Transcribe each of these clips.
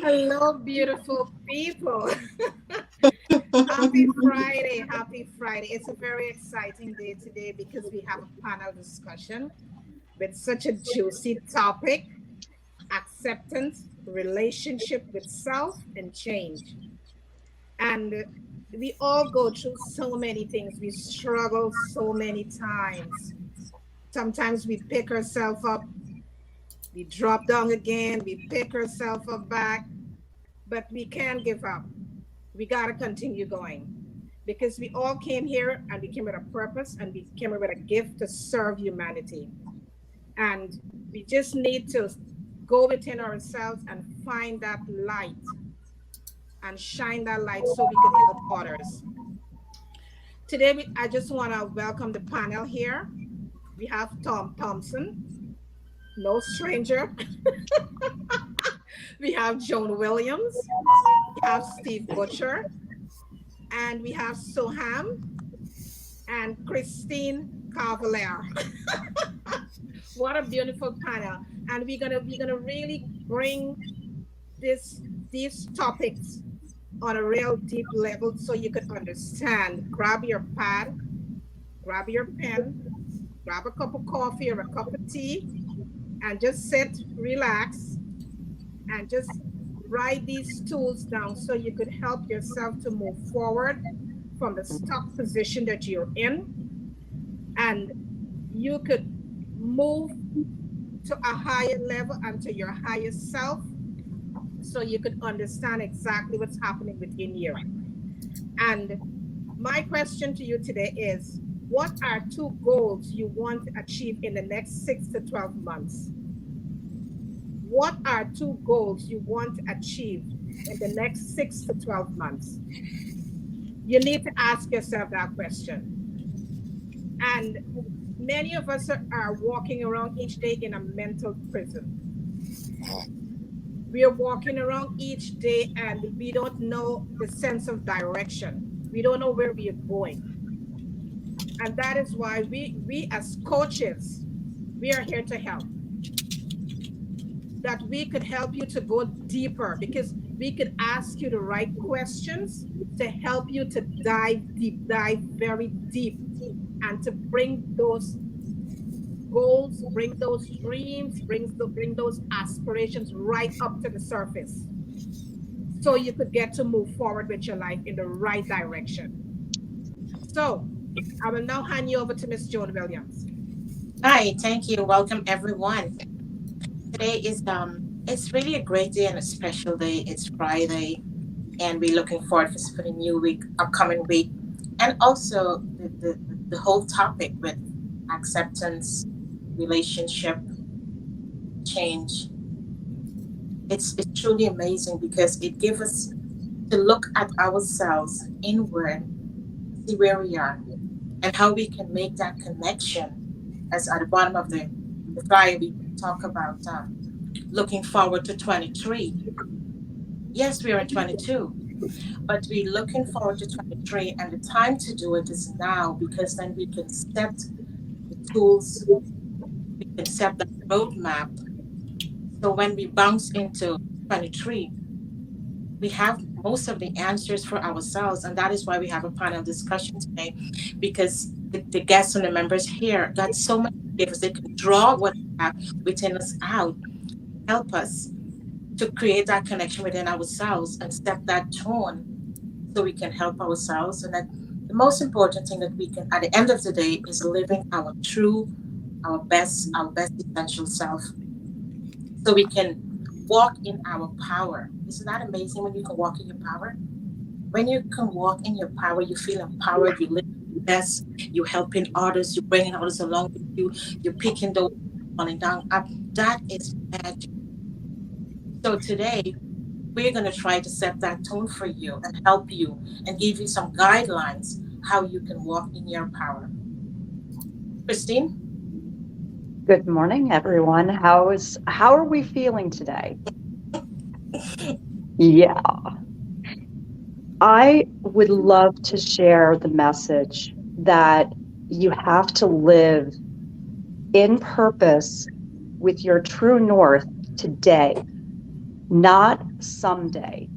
Hello, beautiful people. Happy Friday. Happy Friday. It's a very exciting day today because we have a panel discussion with such a juicy topic: acceptance, relationship with self, and change. And we all go through so many things. We struggle so many times. Sometimes we pick ourselves up, we drop down again, we pick ourselves up back, but we can't give up. We got to continue going because we all came here and we came with a purpose and we came here with a gift to serve humanity. And we just need to go within ourselves and find that light and shine that light so we can help others. Today, I just want to welcome the panel here. We have Tom Thompson, no stranger. We have Joan Williams. We have Steve Butcher. And we have Soham and Christine Cavalier. What a beautiful panel. And we're gonna really bring this these topics on a real deep level so you could understand. Grab your pad, grab your pen, grab a cup of coffee or a cup of tea, and just sit, relax, and just write these tools down so you could help yourself to move forward from the stuck position that you're in, and you could move to a higher level and to your highest self so you could understand exactly what's happening within you. And my question to you today is, what are two goals you want to achieve in the next 6 to 12 months? What are two goals you want to achieve in the next 6 to 12 months? You need to ask yourself that question. And many of us are walking around each day in a mental prison. We are walking around each day and we don't know the sense of direction. We don't know where we are going. And that is why we as coaches, we are here to help. That we could help you to go deeper because we could ask you the right questions to help you to dive deep, dive very deep, and to bring those goals, bring those dreams, bring those aspirations right up to the surface so you could get to move forward with your life in the right direction. So I will now hand you over to Miss Joan Williams. Hi, thank you. Welcome everyone. Today is it's really a great day and a special day. It's Friday and we're looking forward for the new week, upcoming week. And also the whole topic with acceptance, relationship, change. It's truly amazing because it gives us to look at ourselves inward, see where we are, and how we can make that connection. As at the bottom of the flyer, we talk about looking forward to 23. Yes, we are in 22, but we're looking forward to 23, and the time to do it is now because then we can set the tools, we can set the roadmap. So when we bounce into 23, we have most of the answers for ourselves, and that is why we have a panel discussion today, because the guests and the members here got so many gifts. They can draw what we have within us out, help us to create that connection within ourselves and set that tone so we can help ourselves. And that the most important thing that we can, at the end of the day, is living our true, our best essential self, so we can walk in our power. Isn't that amazing when you can walk in your power? When you can walk in your power, you feel empowered, you live your best, you're helping others, you're bringing others along with you, you're picking those falling down up. That is magic. So today, we're going to try to set that tone for you and help you and give you some guidelines how you can walk in your power. Christine? Good morning, everyone. How are we feeling today? Yeah, I would love to share the message that you have to live in purpose with your true north today. not someday.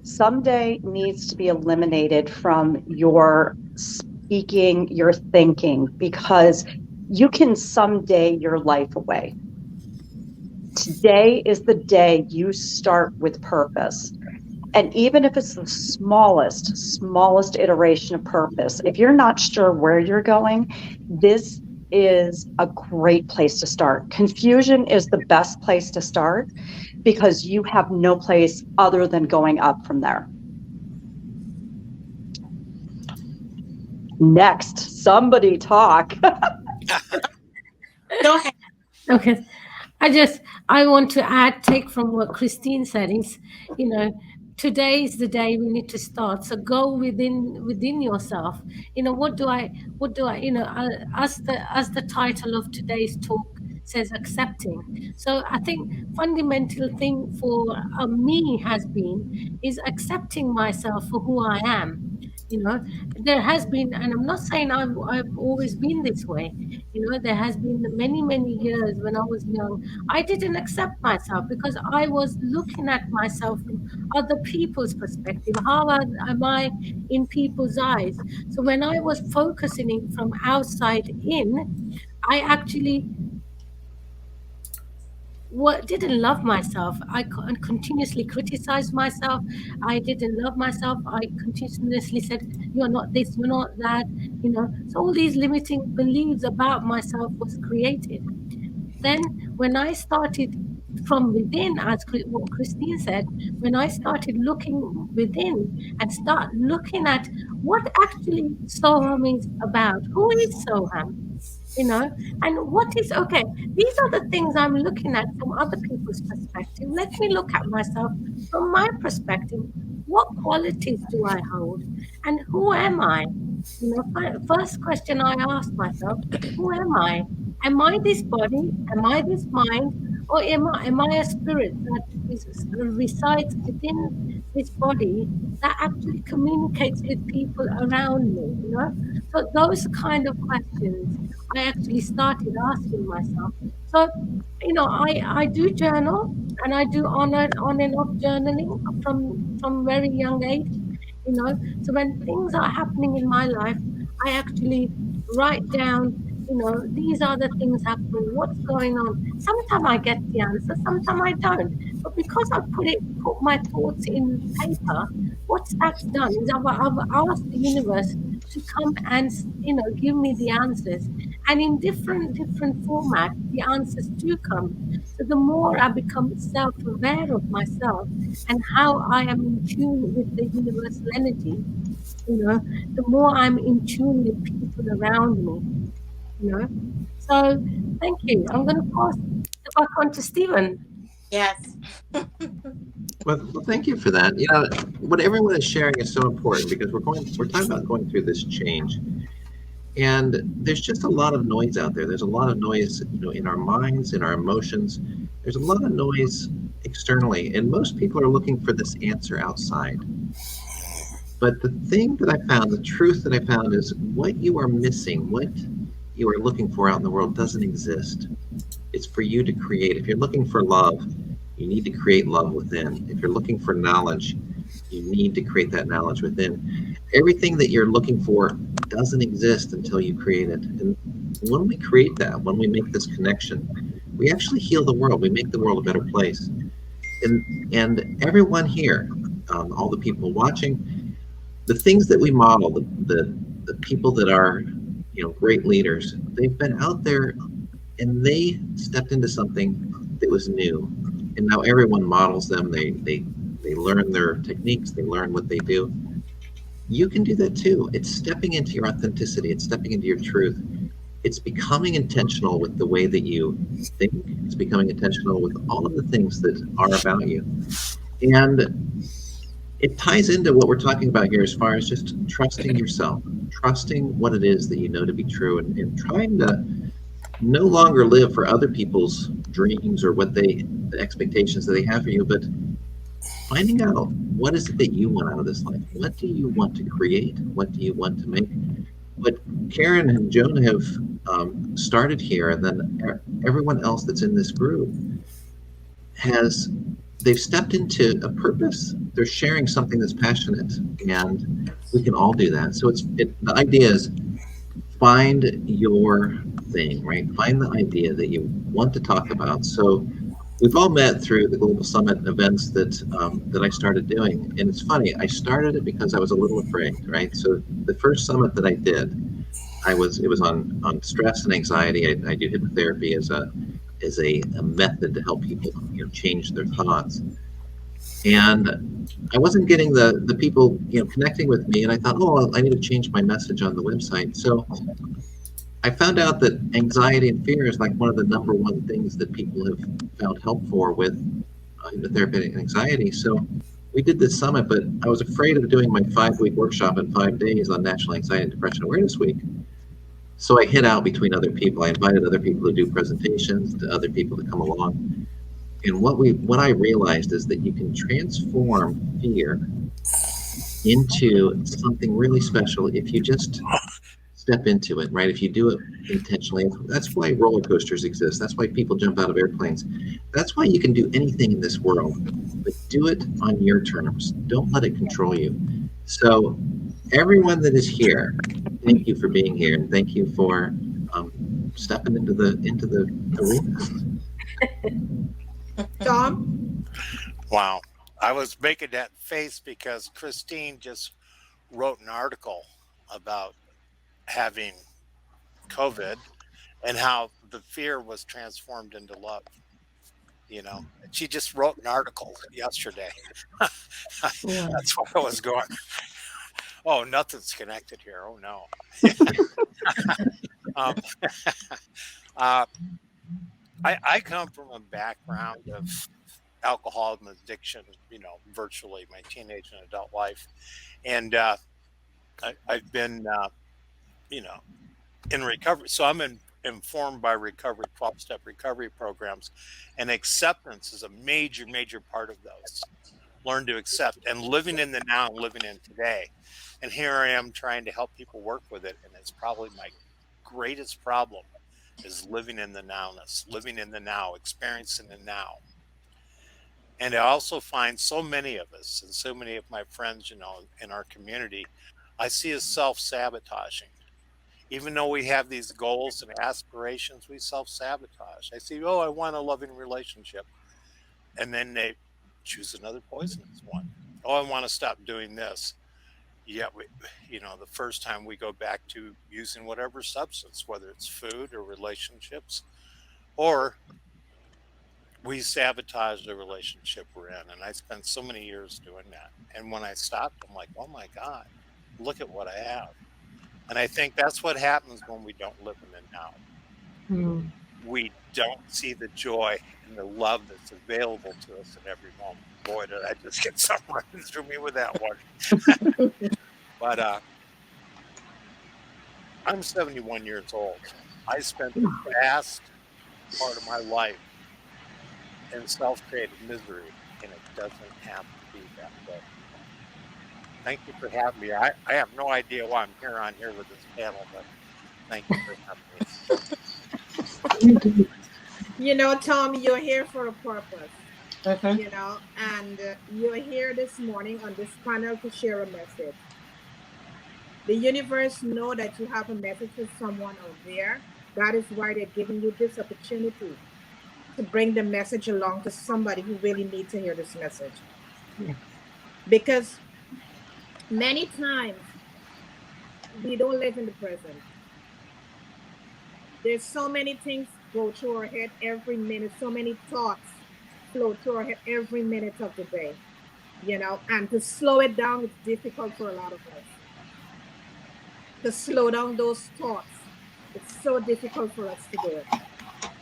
Someday needs to be eliminated from your speaking, your thinking, because you can someday your life away. Today is the day you start with purpose. And even if it's the smallest iteration of purpose, if you're not sure where you're going, this is a great place to start. Confusion is the best place to start because you have no place other than going up from there. Next, somebody talk. Go ahead. Okay. I want to take from what Christine said is, today is the day we need to start. So go within yourself. What do I, as the title of today's talk says, accepting. So I think fundamental thing for me is accepting myself for who I am. There has been, and I'm not saying I've always been this way. There has been many years when I was young, I didn't accept myself because I was looking at myself from other people's perspective. How am I in people's eyes? So when I was focusing it from outside in, I actually didn't love myself. I continuously criticized myself. I didn't love myself. I continuously said, you're not this, you're not that, So all these limiting beliefs about myself was created. Then when I started from within, as what Christine said, when I started looking within and start looking at what actually Soham is about, who is Soham? And what is okay. These are the things I'm looking at from other people's perspective. Let me look at myself from my perspective. What qualities do I hold? And who am I? First question I ask myself, who am I? Am I this body? Am I this mind? Or am I a spirit that resides within this body that actually communicates with people around me? So those kind of questions I actually started asking myself. So, I do journal and I do on and off journaling from very young age. So when things are happening in my life, I actually write down, these are the things happening, what's going on. Sometimes I get the answer, sometimes I don't. But because I put my thoughts in paper, what's that's done is I've asked the universe to come and give me the answers, and in different formats the answers do come. So the more I become self-aware of myself and how I am in tune with the universal energy, the more I'm in tune with people around me. So thank you. I'm going to pass the back on to Stephen. Yes. Well, thank you for that. What everyone is sharing is so important because we're talking about going through this change, and there's just a lot of noise out there. There's a lot of noise, in our minds, in our emotions. There's a lot of noise externally, and most people are looking for this answer outside. But the thing that I found, the truth that I found, is what you are missing, what you are looking for out in the world doesn't exist. It's for you to create. If you're looking for love, you need to create love within. If you're looking for knowledge, you need to create that knowledge within. Everything that you're looking for doesn't exist until you create it. And when we create that, when we make this connection, we actually heal the world. We make the world a better place. And everyone here, all the people watching, the things that we model, the people that are, great leaders, they've been out there and they stepped into something that was new. And now everyone models them. They learn their techniques. They learn what they do. You can do that too. It's stepping into your authenticity. It's stepping into your truth. It's becoming intentional with the way that you think. It's becoming intentional with all of the things that are about you. And it ties into what we're talking about here as far as just trusting yourself, trusting what it is that you know to be true, and trying to no longer live for other people's dreams or the expectations that they have for you, but finding out what is it that you want out of this life. What do you want to create? What do you want to make? What Karen and Joan have started here, and then everyone else that's in this group they've stepped into a purpose. They're sharing something that's passionate, and we can all do that. So the idea is find your thing, right? Find the idea that you want to talk about. So we've all met through the Global Summit events that I started doing, and it's funny. I started it because I was a little afraid, right? So the first summit that I did, it was on stress and anxiety. I do hypnotherapy as a method to help people change their thoughts, and I wasn't getting the people connecting with me, and I thought, oh, I need to change my message on the website. So I found out that anxiety and fear is like one of the number one things that people have found help for with hypnotherapy and anxiety. So we did this summit, but I was afraid of doing my 5-week workshop in 5 days on National Anxiety and Depression Awareness Week. So I hid out between other people. I invited other people to do presentations, to other people to come along. And what I realized is that you can transform fear into something really special if you just step into it, right? If you do it intentionally. That's why roller coasters exist. That's why people jump out of airplanes. That's why you can do anything in this world, but do it on your terms. Don't let it control you. So everyone that is here, thank you for being here, and thank you for stepping into the arena. Tom? Wow. I was making that face because Christine just wrote an article about having COVID and how the fear was transformed into love. She just wrote an article yesterday. That's where I was going. Oh, nothing's connected here. Oh no. I come from a background of alcoholism addiction, virtually my teenage and adult life. And I've been, in recovery. So I'm informed by recovery, 12-step recovery programs. And acceptance is a major, major part of those. Learn to accept and living in the now and living in today. And here I am trying to help people work with it. And it's probably my greatest problem is living in the nowness, living in the now, experiencing the now. And I also find so many of us and so many of my friends, in our community, I see as self-sabotaging. Even though we have these goals and aspirations, we self-sabotage. I see, I want a loving relationship. And then they choose another poisonous one. I want to stop doing this. Yet, the first time we go back to using whatever substance, whether it's food or relationships, or we sabotage the relationship we're in. And I spent so many years doing that. And when I stopped, I'm like, oh my God, look at what I have. And I think that's what happens when we don't live in the now. Mm. We don't see the joy and the love that's available to us in every moment. Boy, did I just get something running through me with that one. But I'm 71 years old. I spent the vast part of my life in self-created misery, and it doesn't have to be that way. Thank you for having me. I have no idea why I'm on here with this panel, but thank you for having me. Tom, you're here for a purpose. Mhm. And you're here this morning on this panel to share a message. The universe know that you have a message for someone out there. That is why they're giving you this opportunity to bring the message along to somebody who really needs to hear this message. Yeah. Because many times we don't live in the present. There's so many things go through our head every minute, so many thoughts flow through our head every minute of the day, and to slow it down is difficult for a lot of us. To slow down those thoughts, it's so difficult for us to do it.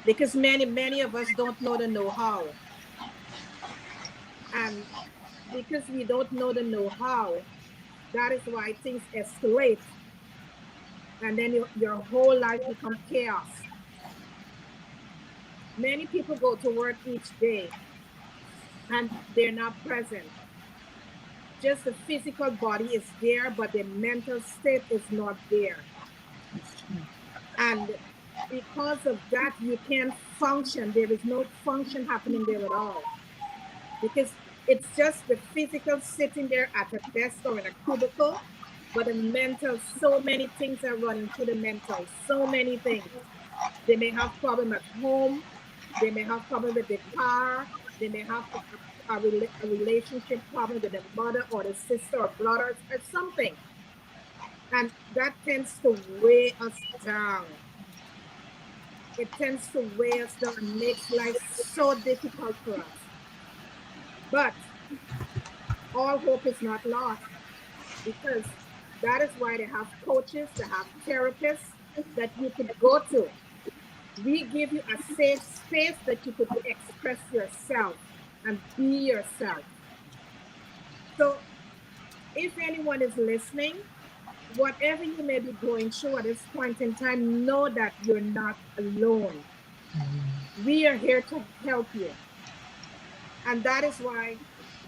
Because many of us don't know the know-how. And because we don't know the know-how, that is why things escalate. And then your whole life becomes chaos. Many people go to work each day and they're not present. Just the physical body is there, but the mental state is not there. And because of that, you can't function. There is no function happening there at all. because it's just the physical sitting there at a desk or in a cubicle, but the mental, so many things are running through the mental, so many things. They may have problem at home, they may have problem with the car, they may have a relationship problem with the mother or the sister or brother or something. And that tends to weigh us down. It tends to weigh us down and makes life so difficult for us. But all hope is not lost, because that is why they have coaches, they have therapists that you could go to. We give you a safe space that you could express yourself and be yourself. So if anyone is listening, whatever you may be going through at this point in time, know that you're not alone. We are here to help you. And that is why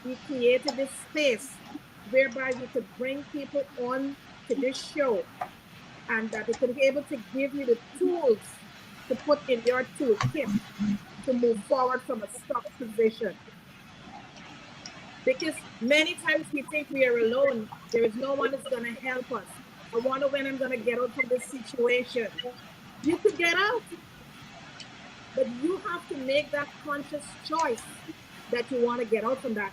we created this space whereby we could bring people on to this show, and that we could be able to give you the tools to put in your toolkit to move forward from a stuck position. Because many times we think we are alone. There is no one that's going to help us. I wonder when I'm going to get out from this situation. You could get out, but you have to make that conscious choice that you want to get out from that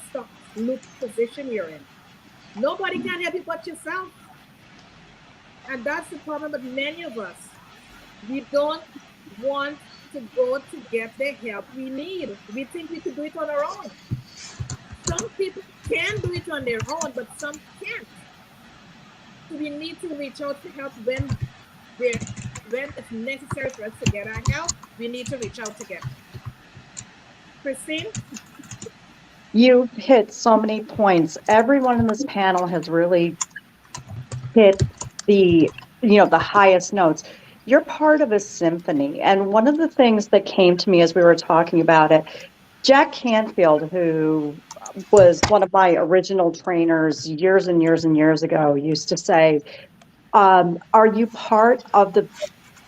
stuck loop position you're in. Nobody can help you but yourself. And that's the problem with many of us. We don't want to go to get the help we need. We think we could do it on our own. Some people can do it on their own, but some can't. So we need to reach out for help when it's necessary for us to get our help. We need to reach out together. Christine? You've hit so many points. Everyone in this panel has really hit the highest notes. You're part of a symphony. And one of the things that came to me as we were talking about it, Jack Canfield, who was one of my original trainers years and years and years ago, used to say, are you part of the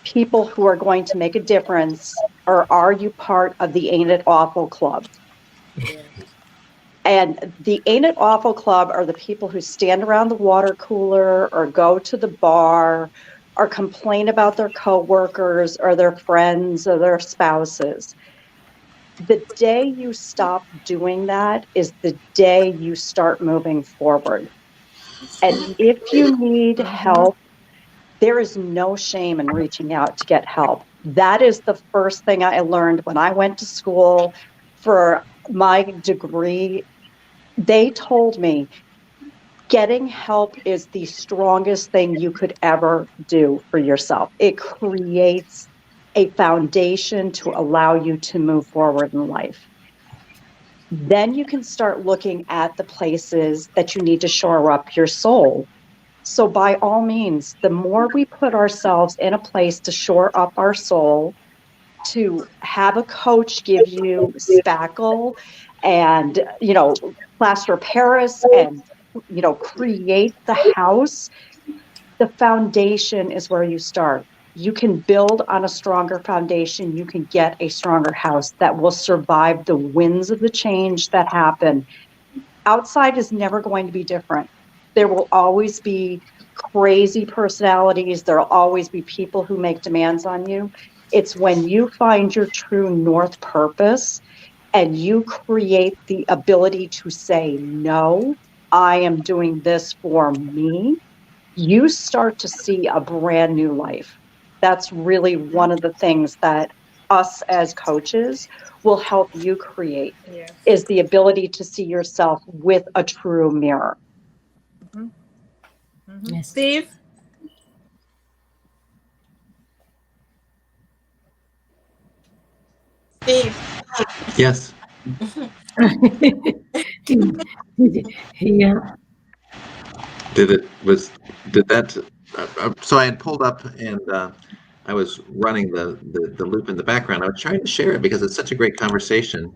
people who are going to make a difference, or are you part of the Ain't It Awful Club? Yeah. And the Ain't It Awful Club are the people who stand around the water cooler or go to the bar or complain about their coworkers or their friends or their spouses. The day you stop doing that is the day you start moving forward. And if you need help, there is no shame in reaching out to get help. That is the first thing I learned when I went to school for my degree. They told me getting help is the strongest thing you could ever do for yourself. It creates a foundation to allow you to move forward in life. Then you can start looking at the places that you need to shore up your soul. So by all means, the more we put ourselves in a place to shore up our soul, to have a coach give you spackle and, plaster Paris and, create the house, the foundation is where you start. You can build on a stronger foundation. You can get a stronger house that will survive the winds of the change that happen. Outside is never going to be different. There will always be crazy personalities. There will always be people who make demands on you. It's when you find your true north purpose and you create the ability to say, no, I am doing this for me, you start to see a brand new life. That's really one of the things that us as coaches will help you create, Yes. is the ability to see yourself with a true mirror. Yes. Steve? Steve, Yes. Yeah. So I had pulled up and I was running the loop in the background. I was trying to share it because it's such a great conversation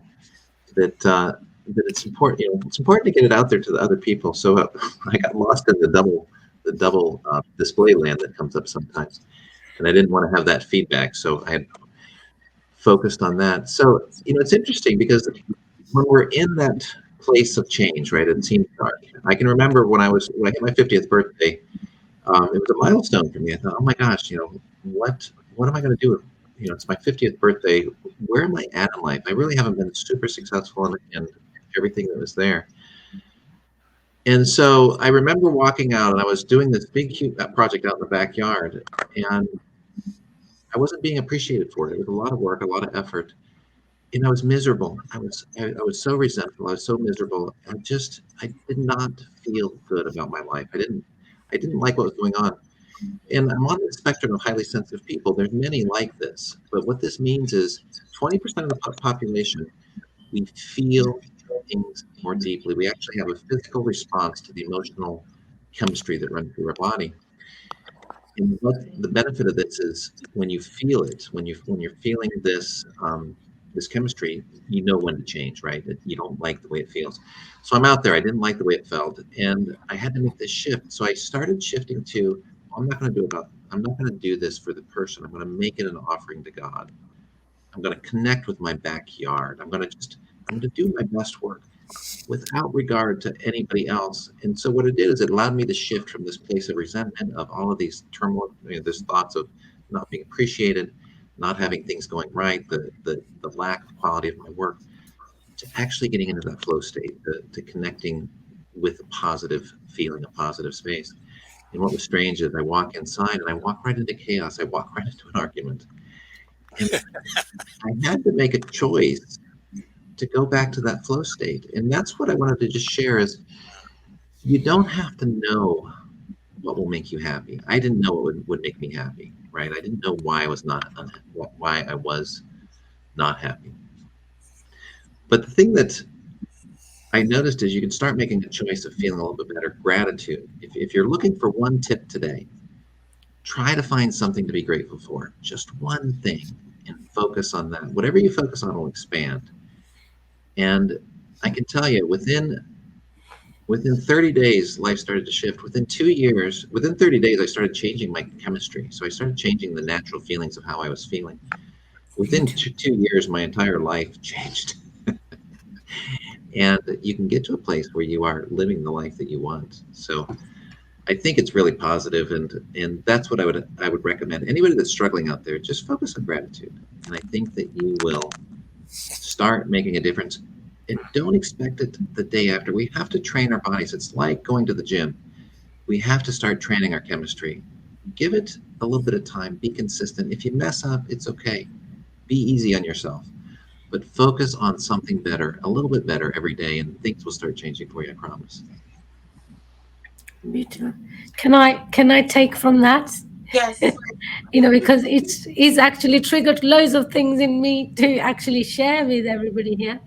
that it's important. It's important to get it out there to the other people. So I got lost in the double display land that comes up sometimes, and I didn't want to have that feedback. So I had focused on that. So it's interesting because when we're in that place of change, right? It seems dark. I can remember when I hit my 50th birthday. It was a milestone for me. I thought, oh my gosh, what am I going to do? It's my 50th birthday. Where am I at in life? I really haven't been super successful in everything that was there. And so I remember walking out, and I was doing this big project out in the backyard, and I wasn't being appreciated for it. It was a lot of work, a lot of effort, and I was miserable. I was so resentful. I was so miserable. I did not feel good about my life. I didn't like what was going on. And I'm on the spectrum of highly sensitive people. There's many like this, but what this means is 20% of the population, we feel things more deeply. We actually have a physical response to the emotional chemistry that runs through our body. And what the benefit of this is, when you feel it, when you're feeling this this chemistry, you know when to change, right? You don't like the way it feels. So I'm out there. I didn't like the way it felt, and I had to make this shift. So I started shifting to, I'm not going to do this for the person. I'm going to make it an offering to God. I'm going to connect with my backyard. I'm going to do my best work without regard to anybody else. And so what it did is it allowed me to shift from this place of resentment, of all of these turmoil, these thoughts of not being appreciated, not having things going right, the lack of quality of my work, to actually getting into that flow state, to connecting with a positive feeling, a positive space. And what was strange is I walk inside and I walk right into chaos. I walk right into an argument. And I had to make a choice to go back to that flow state. And that's what I wanted to just share is, you don't have to know what will make you happy. I didn't know what would make me happy, right? I didn't know why I was not happy. But the thing that I noticed is you can start making a choice of feeling a little bit better. Gratitude. If you're looking for one tip today, try to find something to be grateful for. Just one thing, and focus on that. Whatever you focus on will expand. And I can tell you, within 30 days, life started to shift. Within 2 years, within 30 days, I started changing my chemistry. So I started changing the natural feelings of how I was feeling. Within 2 years, my entire life changed. And you can get to a place where you are living the life that you want. So I think it's really positive, and that's what I would recommend. Anybody that's struggling out there, just focus on gratitude. And I think that you will start making a difference. And don't expect it the day after. We have to train our bodies. It's like going to the gym. We have to start training our chemistry. Give it a little bit of time. Be consistent. If you mess up, it's okay. Be easy on yourself. But focus on something better, a little bit better every day, and things will start changing for you, I promise. Me too. Can I take from that? Yes. Because it's actually triggered loads of things in me to actually share with everybody here.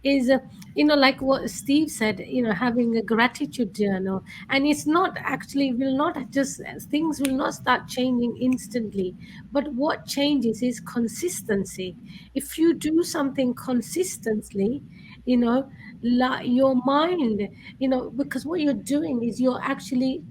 Is like what Steve said, having a gratitude journal, and it's not actually will not just things will not start changing instantly, but what changes is consistency. If you do something consistently, your mind, because what you're doing is you're actually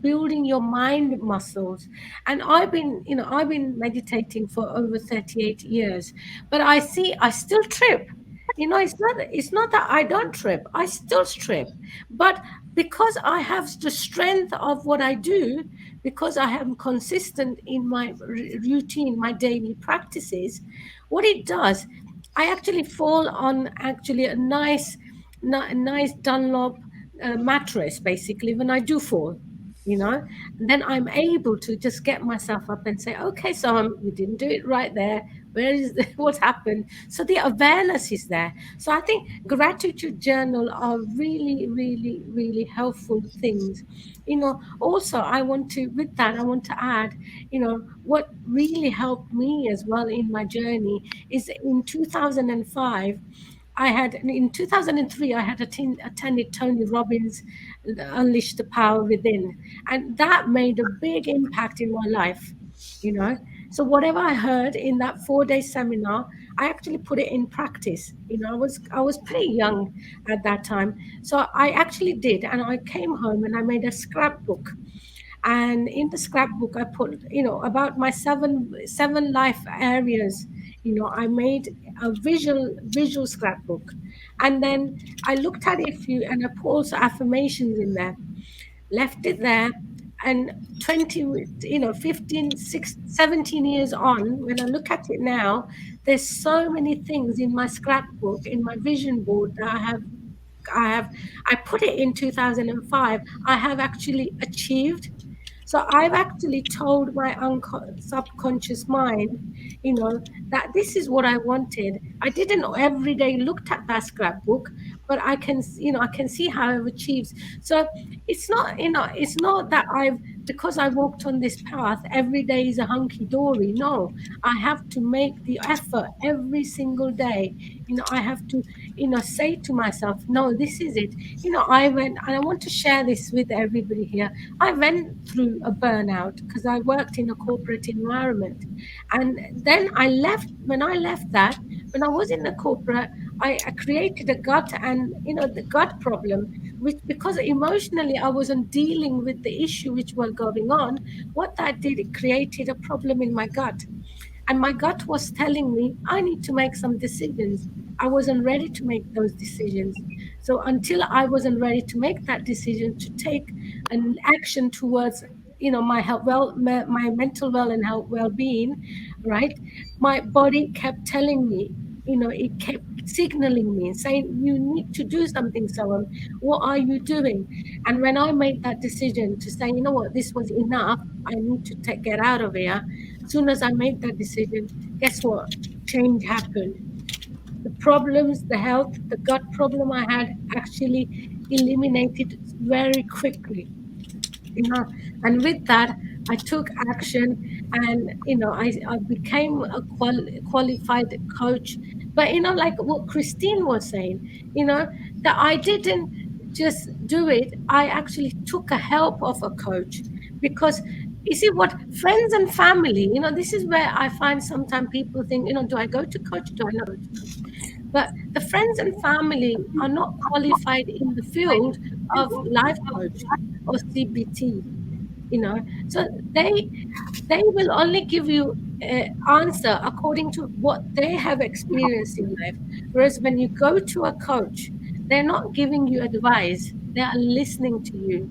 building your mind muscles. And I've been meditating for over 38 years, but I still trip. It's not that I don't trip. I still trip. But because I have the strength of what I do, because I am consistent in my routine, my daily practices, what it does, I actually fall on actually a nice Dunlop mattress, basically, when I do fall. Then I'm able to just get myself up and say, okay, so you didn't do it right there. Where is what happened? So the awareness is there. So I think gratitude journal are really, really, really helpful things. Also I want to add, what really helped me as well in my journey is in 2005. In 2003, I had attended Tony Robbins' Unleash the Power Within, and that made a big impact in my life. So whatever I heard in that 4-day seminar, I actually put it in practice. I was pretty young at that time, so I actually did, and I came home and I made a scrapbook. And in the scrapbook, I put, about my seven life areas, I made a visual scrapbook, and then I looked at it and I put also affirmations in there, left it there. And 20, 15, 6, 17 years on, when I look at it now, there's so many things in my scrapbook, in my vision board, that I put it in 2005, I have actually achieved. So I've actually told my subconscious mind, that this is what I wanted. I didn't every day looked at that scrapbook, but I can see how I've achieved. So it's not that because I walked on this path, every day is a hunky dory. No, I have to make the effort every single day. I have to, say to myself, no, this is it. I went, and I want to share this with everybody here. I went through a burnout because I worked in a corporate environment. And then when I left that, when I was in the corporate, I created a gut, and, the gut problem, which, because emotionally I wasn't dealing with the issue which was going on, what that did, it created a problem in my gut. And my gut was telling me I need to make some decisions. I wasn't ready to make those decisions. So until I wasn't ready to make that decision, to take an action towards, my health, my mental and health well-being, right? My body kept telling me, it kept signaling me, saying, you need to do something, Soham. What are you doing? And when I made that decision to say, you know what, this was enough, I need to get out of here. As soon as I made that decision, guess what? Change happened. The problems, the health, the gut problem I had actually eliminated very quickly. And with that, I took action, and I became a qualified coach. But like what Christine was saying, that I didn't just do it. I actually took a help of a coach, because you see, what friends and family, this is where I find sometimes people think, do I go to coach? Do I not go to coach? But the friends and family are not qualified in the field of life coach or CBT. So they will only give you an answer according to what they have experienced in life. Whereas when you go to a coach, they're not giving you advice, they are listening to you.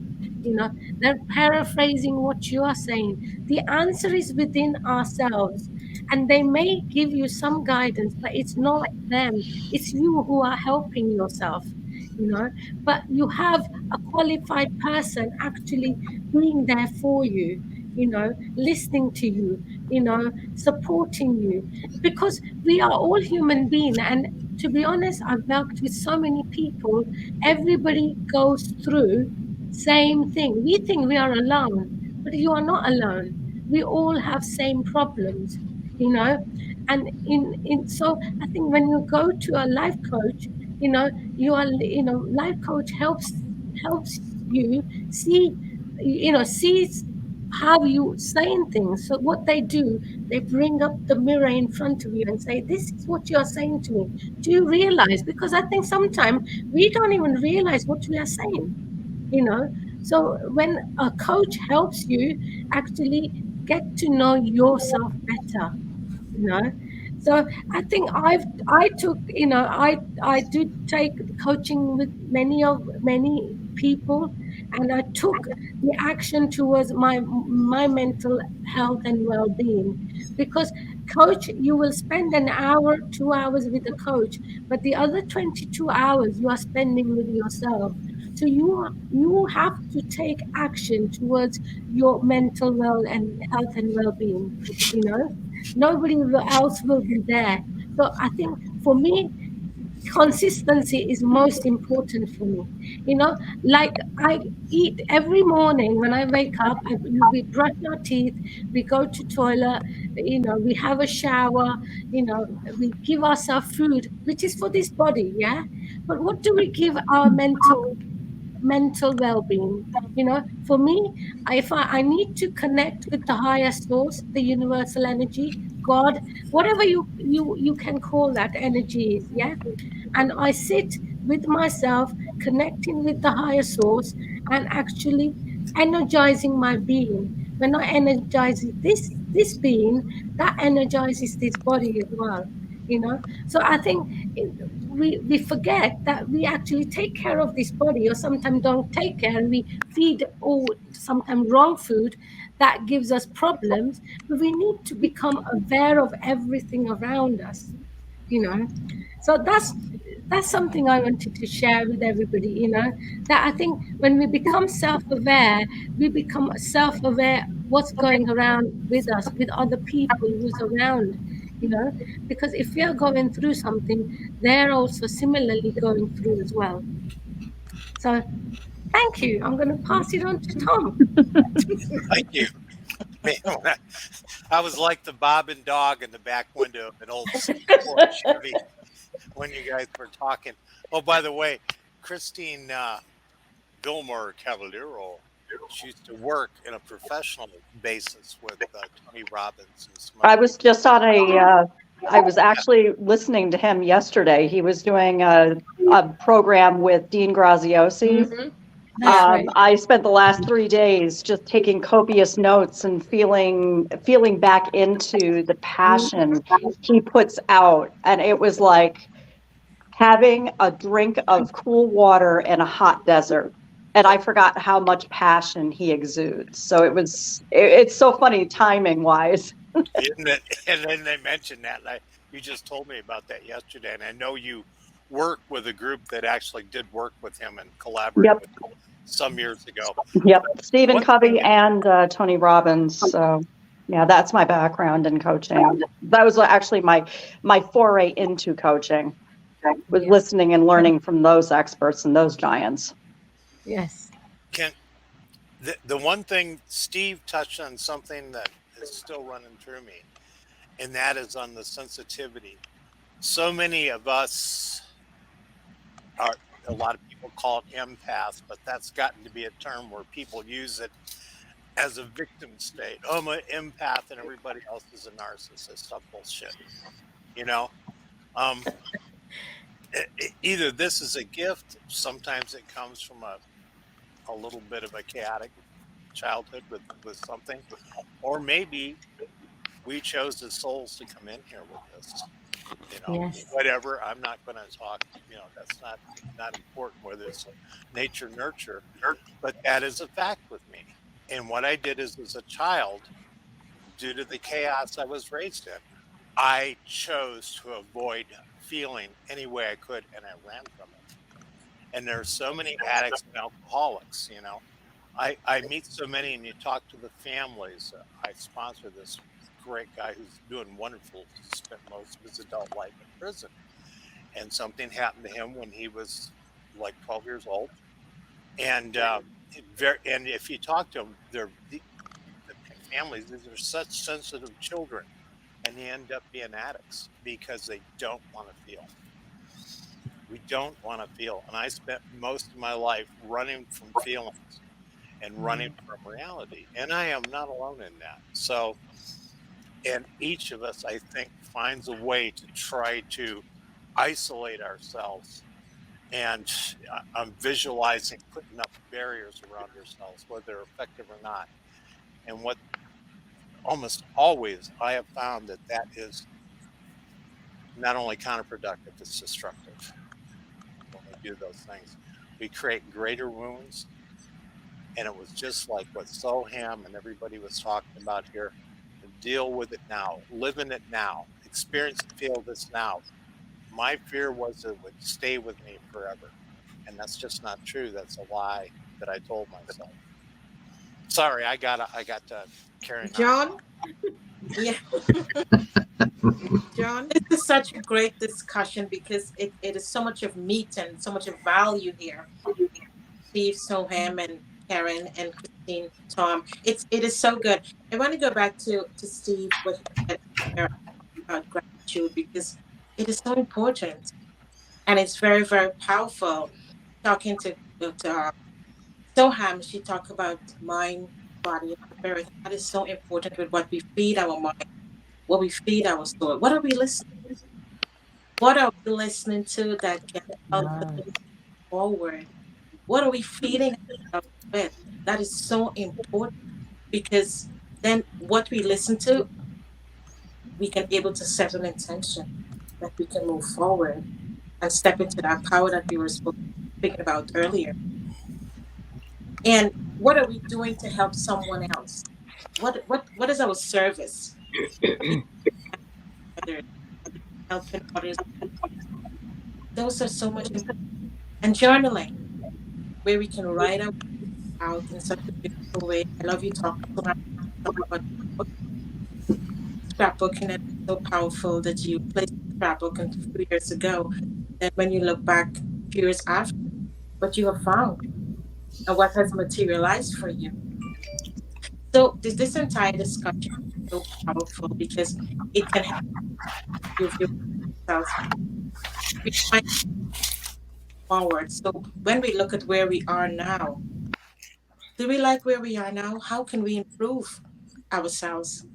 They're paraphrasing what you are saying. The answer is within ourselves, and they may give you some guidance, but it's not them, it's you who are helping yourself. But you have a qualified person actually being there for you, listening to you, supporting you, because we are all human beings. And to be honest, I've worked with so many people. Everybody goes through same thing. We think we are alone, but you are not alone. We all have same problems, and so I think when you go to a life coach, life coach helps you see, sees how you saying things. So what they do, they bring up the mirror in front of you and say, this is what you are saying to me. Do you realize? Because I think sometimes we don't even realize what we are saying, so when a coach helps you actually get to know yourself better, so I think I took, I do take coaching with many people, and I took the action towards my mental health and well-being. Because coach, you will spend an hour, 2 hours with a coach, but the other 22 hours you are spending with yourself. So you have to take action towards your mental health and well-being. Nobody else will be there. So I think for me, consistency is most important for me. Like I eat every morning when I wake up, we brush our teeth, we go to toilet, we have a shower, we give ourselves food, which is for this body, yeah. But what do we give our mental well-being? For me, if I need to connect with the higher source, the universal energy, God, whatever you can call that energy is, yeah. And I sit with myself, connecting with the higher source, and actually energizing my being. When I energize it, this this being that energizes this body as well, you know. So I think we forget that we actually take care of this body, or sometimes don't take care, and we feed all sometimes wrong food that gives us problems. But we need to become aware of everything around us, you know. So that's something I wanted to share with everybody, you know, that I think when we become self-aware, we become self-aware what's going around with us, with other people who's around, you know, because if we are going through something, they're also similarly going through as well. So thank you. I'm going to pass it on to Tom. Thank you. Man, I was like the bobbing dog in the back window of an old Ford Chevy when you guys were talking. Oh, by the way, Christine Vilmore Cavallero, she used to work in a professional basis with Tony Robbins and some I other was just on I was actually listening to him yesterday. He was doing a program with Dean Graziosi. Mhm. That's right. I spent the last 3 days just taking copious notes and feeling back into the passion he puts out. And it was like having a drink of cool water in a hot desert. And I forgot how much passion he exudes. So it's so funny timing wise. Isn't it? And then they mentioned that. You just told me about that yesterday, and I know you work with a group that actually did work with him and collaborated Yep. with him some years ago. Yep. Stephen One Covey thing- and Tony Robbins. So yeah, that's my background in coaching. That was actually my foray into coaching. Was listening and learning from those experts and those giants. Yes. Can the one thing Steve touched on something that is still running through me, and that is on the sensitivity. So many of us are, a lot of people call it empaths, but that's gotten to be a term where people use it as a victim state. Oh, I'm an empath and everybody else is a narcissist. Stuff bullshit. You know? Either this is a gift, sometimes it comes from a little bit of a chaotic childhood with something, or maybe we chose as souls to come in here with this. You know, Yes. whatever. I'm not going to talk. You know, that's not important whether it's nature nurture, but that is a fact with me. And what I did is, as a child, due to the chaos I was raised in, I chose to avoid feeling any way I could, and I ran from it. And there's so many addicts and alcoholics. You know, I meet so many, and you talk to the families. I sponsor this great guy who's doing wonderful. He spent most of his adult life in prison, and something happened to him when he was like 12 years old. And and if you talk to them, the families. These are such sensitive children, and they end up being addicts because they don't want to feel. We don't want to feel, and I spent most of my life running from feelings and running from reality, and I am not alone in that. So. And each of us, I think, finds a way to try to isolate ourselves. And I'm visualizing putting up barriers around ourselves, whether they're effective or not. And what almost always I have found that is not only counterproductive, it's destructive. When we do those things, we create greater wounds. And it was just like what Soham and everybody was talking about here. Deal with it now, live in it now, experience and feel this now. My fear was it would stay with me forever, and that's just not true. That's a lie that I told myself. Sorry, I got to carry on. John, Yeah, John. this is such a great discussion because it is so much of meat and so much of value here. Steve, Soham, and Karen, and Christine, Tom. It is so good. I want to go back to Steve, what he said about gratitude, because it is so important and it's very, very powerful. Talking to Soham, she talked about mind, body, and spirit. That is so important with what we feed our mind, what we feed our soul. What are we listening? What are we listening to that can help us move forward? What are we feeding ourselves with? That is so important because then what we listen to, we can able to set an intention that we can move forward and step into that power that we were speaking about earlier. And what are we doing to help someone else? What is our service? You know, whether it's helping others, those are so much important. And journaling, where we can write out in such a beautiful way. I love you talking about scrapbooking, and it's so powerful that you placed the scrapbook a few years ago. Then when you look back a few years after, what you have found and what has materialized for you. So this entire discussion is so powerful because it can help you view yourself forward. So when we look at where we are now, do we like where we are now? How can we improve ourselves?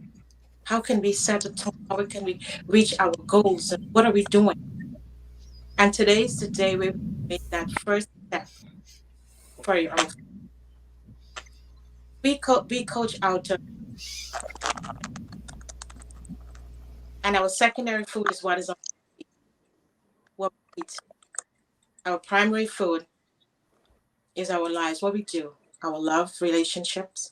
How can we set a tone? How can we reach our goals? And what are we doing? And today is the day where we make that first step for your own. We coach out, and our secondary food is what is on what we eat. Our primary food is our lives, what we do, our love, relationships,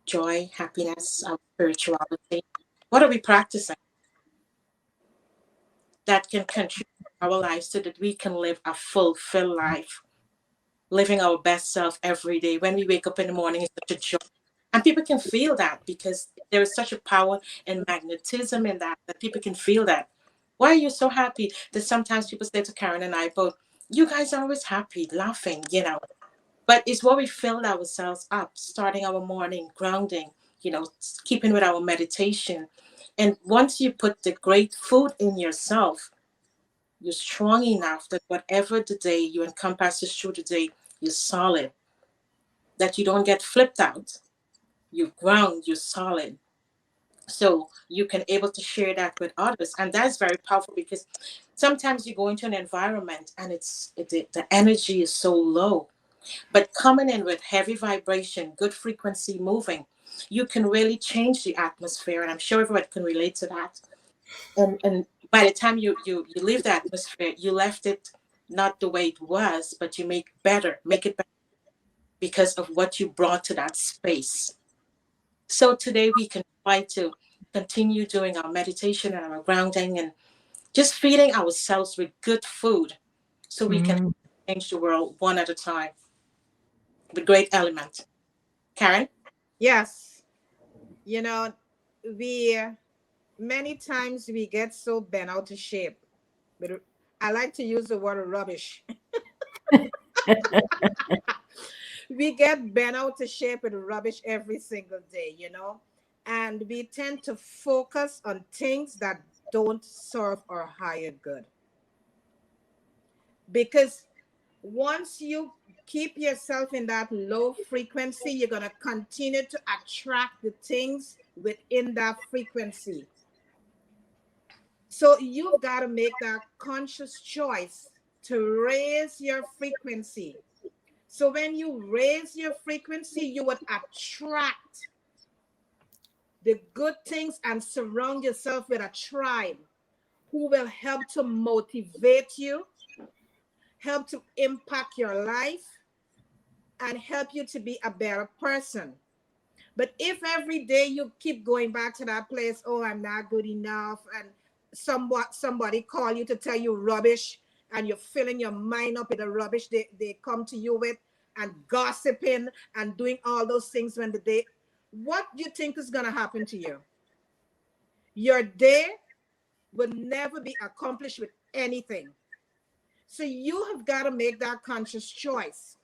joy, happiness, our spirituality. What are we practicing that can contribute to our lives so that we can live a fulfilled life, living our best self every day? When we wake up in the morning, it's such a joy. And people can feel that because there is such a power and magnetism in that people can feel that. Why are you so happy? That sometimes people say to Karen and I both, you guys are always happy, laughing. But it's what we fill ourselves up, starting our morning, grounding, keeping with our meditation. And once you put the great food in yourself, you're strong enough that whatever the day you encompasses through the day, you're solid, that you don't get flipped out. You ground, you're solid. So you can able to share that with others. And that's very powerful because sometimes you go into an environment and the energy is so low. But coming in with heavy vibration, good frequency moving, you can really change the atmosphere. And I'm sure everybody can relate to that. And by the time you leave the atmosphere, you left it not the way it was, but you make it better because of what you brought to that space. So today we can try to continue doing our meditation and our grounding and just feeding ourselves with good food so we can change the world one at a time with great element. Karen? Yes. You know, we many times we get so bent out of shape. But I like to use the word rubbish. We get bent out of shape with rubbish every single day. And we tend to focus on things that don't serve our higher good. Because once you keep yourself in that low frequency, you're going to continue to attract the things within that frequency. So you've got to make that conscious choice to raise your frequency. So when you raise your frequency, you would attract the good things and surround yourself with a tribe who will help to motivate you, help to impact your life, and help you to be a better person. But if every day you keep going back to that place, oh, I'm not good enough, and somebody call you to tell you rubbish, and you're filling your mind up with the rubbish they come to you with, and gossiping and doing all those things when the day, what do you think is going to happen to you? Your day will never be accomplished with anything. So you have got to make that conscious choice.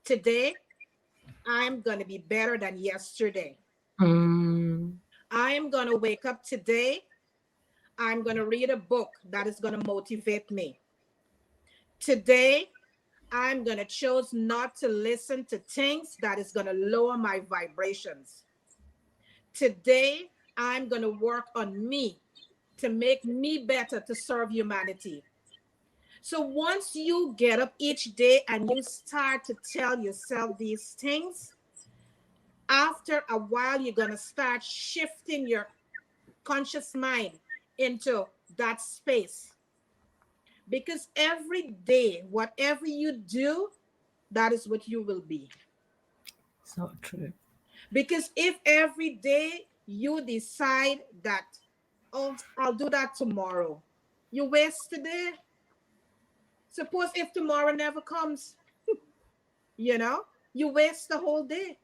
Today, I'm going to be better than yesterday. I'm going to wake up today. I'm going to read a book that is going to motivate me. Today, I'm going to choose not to listen to things that is going to lower my vibrations. Today, I'm going to work on me to make me better to serve humanity. So once you get up each day and you start to tell yourself these things, After a while, you're going to start shifting your conscious mind into that space. Because every day, whatever you do, that is what you will be. So true. Because if every day you decide that, oh, I'll do that tomorrow, you waste today. Suppose if tomorrow never comes, you waste the whole day.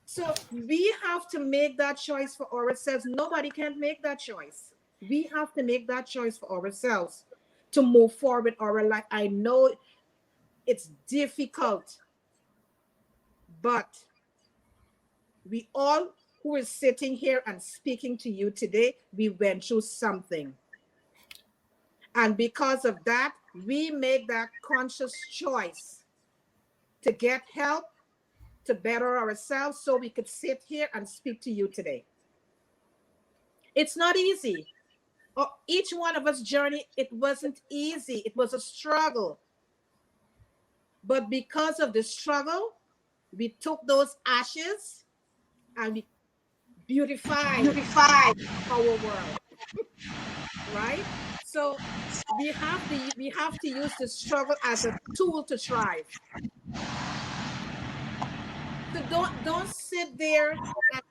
So we have to make that choice for ourselves. Nobody can make that choice. We have to make that choice for ourselves to move forward with our life. I know it's difficult, but we all who is sitting here and speaking to you today, we went through something. And because of that, we make that conscious choice to get help, to better ourselves so we could sit here and speak to you today. It's not easy. Each one of us journey, it wasn't easy. It was a struggle. But because of the struggle, we took those ashes and we beautified our world. Right? So we have to use the struggle as a tool to thrive. So don't sit there and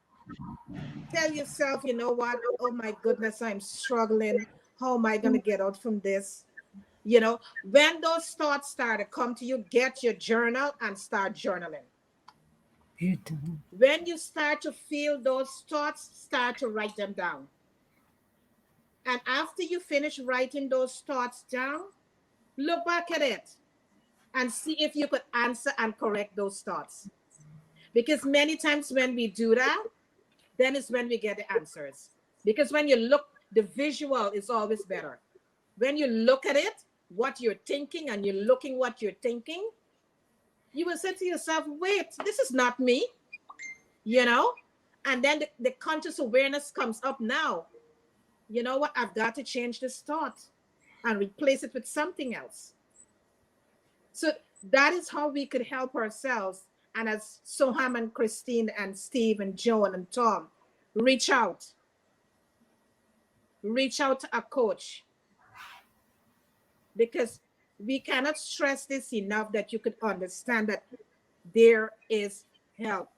tell yourself, you know what? Oh my goodness, I'm struggling. How am I going to get out from this? When those thoughts start to come to you, get your journal and start journaling. Beautiful. When you start to feel those thoughts, start to write them down. And after you finish writing those thoughts down, look back at it and see if you could answer and correct those thoughts. Because many times when we do that, then is when we get the answers. Because when you look, the visual is always better. When you look at it, what you're thinking, and you're looking what you're thinking, you will say to yourself, wait, this is not me, And then the conscious awareness comes up now. You know what? I've got to change this thought and replace it with something else. So that is how we could help ourselves. And as Soham and Christine and Steve and Joan and Tom, reach out to a coach. Because we cannot stress this enough, that you could understand that there is help.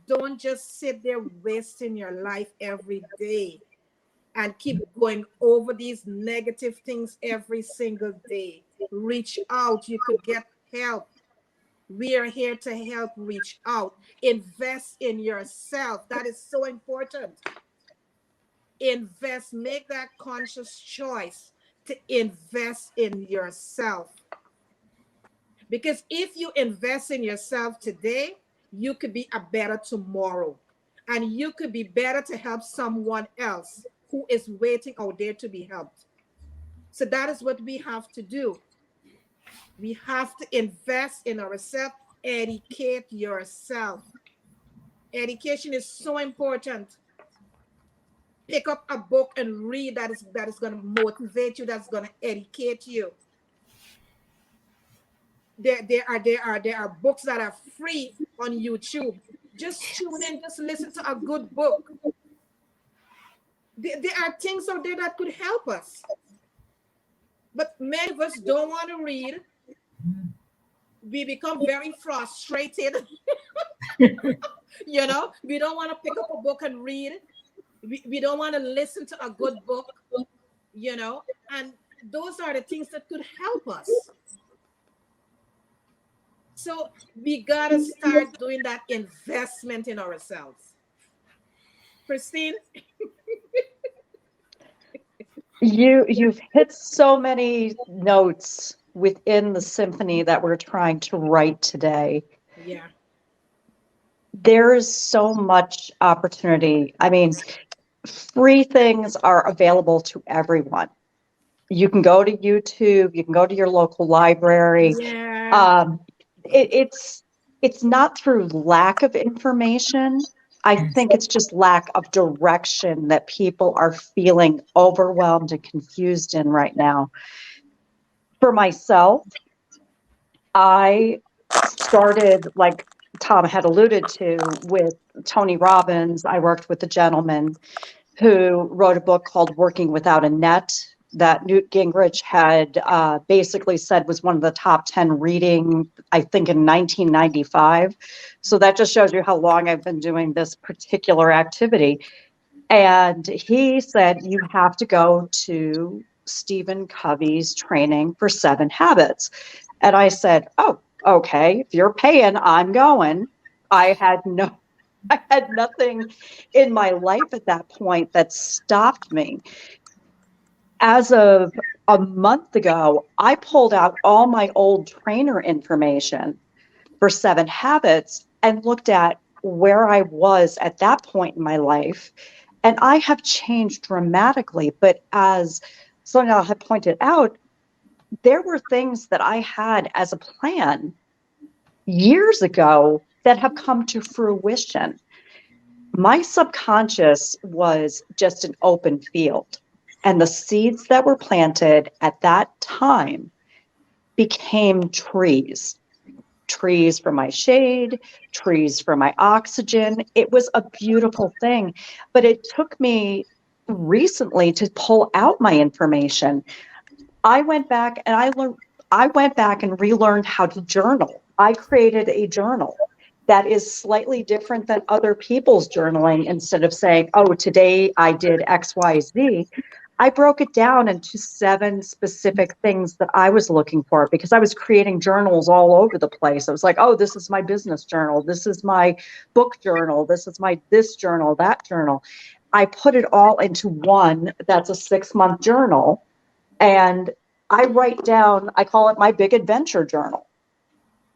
Don't just sit there wasting your life every day and keep going over these negative things every single day. Reach out. You could get help. We are here to help. Reach out. Invest in yourself. That is so important. Invest. Make that conscious choice to invest in yourself. Because if you invest in yourself today, you could be a better tomorrow. And you could be better to help someone else who is waiting out there to be helped. So that is what we have to do. We have to invest in ourselves, educate yourself. Education is so important. Pick up a book and read that is going to motivate you, that's going to educate you. There are books that are free on YouTube. Just tune in, just listen to a good book. There are things out there that could help us. But many of us don't want to read. We become very frustrated. We don't want to pick up a book and read. We don't want to listen to a good book, and those are the things that could help us. So we got to start doing that investment in ourselves. Christine? You've hit so many notes within the symphony that we're trying to write today. Yeah. There is so much opportunity. I mean, free things are available to everyone. You can go to YouTube, you can go to your local library. Yeah. It's not through lack of information. I think it's just lack of direction that people are feeling overwhelmed and confused in right now. For myself, I started like Tom had alluded to with Tony Robbins, I worked with a gentleman who wrote a book called Working Without a Net that Newt Gingrich had basically said was one of the top 10 reading, I think, in 1995. So that just shows you how long I've been doing this particular activity. And he said, you have to go to Stephen Covey's training for 7 Habits. And I said, oh, okay, if you're paying, I'm going. I had nothing in my life at that point that stopped me. As of a month ago, I pulled out all my old trainer information for 7 Habits and looked at where I was at that point in my life. And I have changed dramatically. But as Sonia had pointed out, there were things that I had as a plan years ago that have come to fruition. My subconscious was just an open field. And the seeds that were planted at that time became trees. Trees for my shade, trees for my oxygen. It was a beautiful thing. But it took me recently to pull out my information. I went back and relearned how to journal. I created a journal that is slightly different than other people's journaling. Instead of saying, oh, today I did X, Y, Z, I broke it down into 7 specific things that I was looking for, because I was creating journals all over the place. I was like, oh, this is my business journal. This is my book journal. This is my this journal, that journal. I put it all into one that's a 6-month journal. And I write down, I call it my big adventure journal.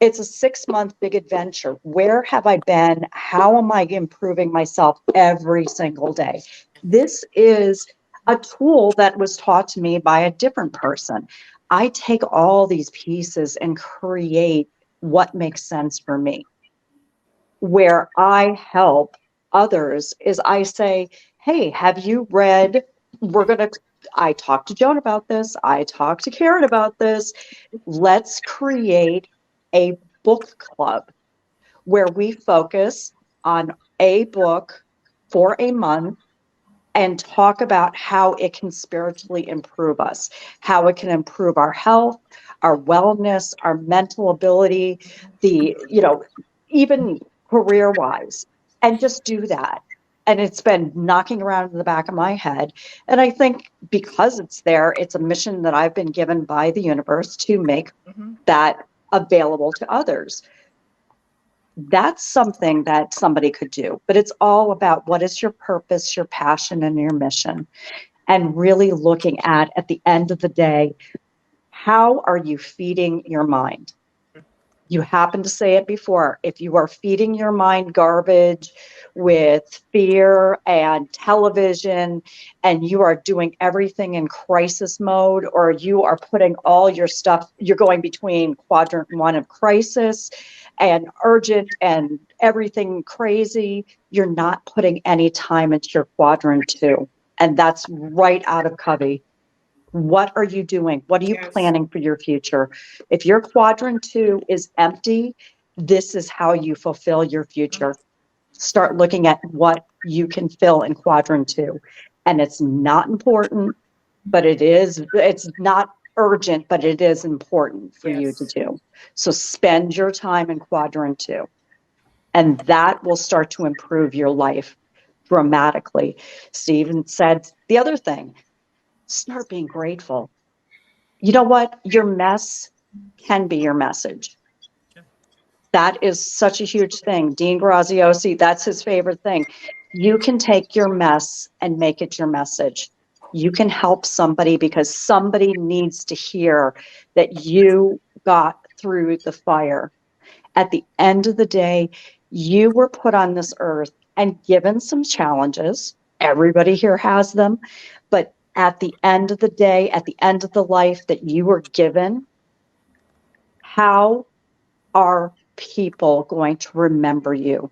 It's a 6-month big adventure. Where have I been? How am I improving myself every single day? This is a tool that was taught to me by a different person. I take all these pieces and create what makes sense for me. Where I help others is I say, hey, have you read, I talked to Joan about this. I talked to Karen about this. Let's create a book club where we focus on a book for a month and talk about how it can spiritually improve us, how it can improve our health, our wellness, our mental ability, even career-wise, and just do that. And it's been knocking around in the back of my head. And I think because it's there, it's a mission that I've been given by the universe to make that available to others. That's something that somebody could do, but it's all about what is your purpose, your passion, and your mission, and really looking at the end of the day, how are you feeding your mind? You happened to say it before. If you are feeding your mind garbage with fear and television, and you are doing everything in crisis mode, or you are putting all your stuff, you're going between quadrant 1 of crisis and urgent and everything crazy, you're not putting any time into your quadrant 2. And that's right out of Covey. What are you doing? What are you planning for your future? If your quadrant 2 is empty, this is how you fulfill your future. Start looking at what you can fill in quadrant 2. And it's not important, but it's not urgent, but it is important for you to do. So spend your time in quadrant 2, and that will start to improve your life dramatically. Stephen said the other thing, start being grateful. You know what? Your mess can be your message. That is such a huge thing. Dean Graziosi, that's his favorite thing. You can take your mess and make it your message. You can help somebody because somebody needs to hear that you got through the fire. At the end of the day, you were put on this earth and given some challenges. Everybody here has them. But at the end of the day, at the end of the life that you were given, how are people going to remember you?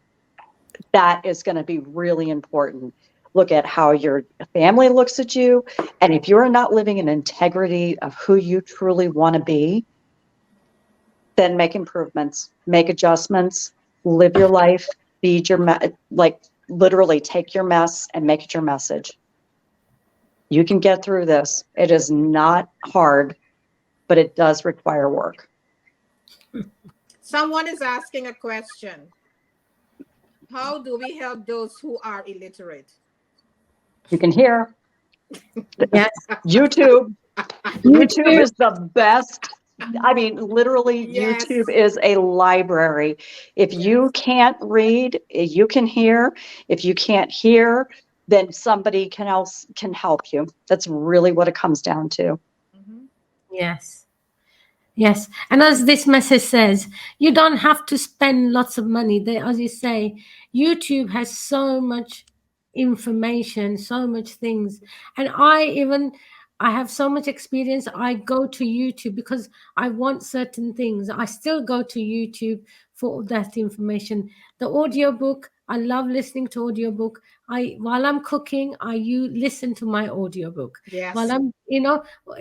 That is going to be really important. Look at how your family looks at you. And if you're not living in integrity of who you truly want to be, then make improvements, make adjustments, live your life, feed your, like literally take your mess and make it your message. You can get through this. It is not hard, but it does require work. Someone is asking a question. How do we help those who are illiterate? You can hear. Yes. YouTube. YouTube is the best. I mean, literally, Yes. YouTube is a library. If you can't read, you can hear. If you can't hear, then somebody else can help you. That's really what it comes down to. Mhm. Yes. Yes. And as this message says, you don't have to spend lots of money. As you say, YouTube has so much information, so much things. And I have so much experience. I go to YouTube because I want certain things. I still go to YouTube for that information. The audiobook, I love listening to audiobook. While I'm cooking, you listen to my audiobook. Yes. While I'm,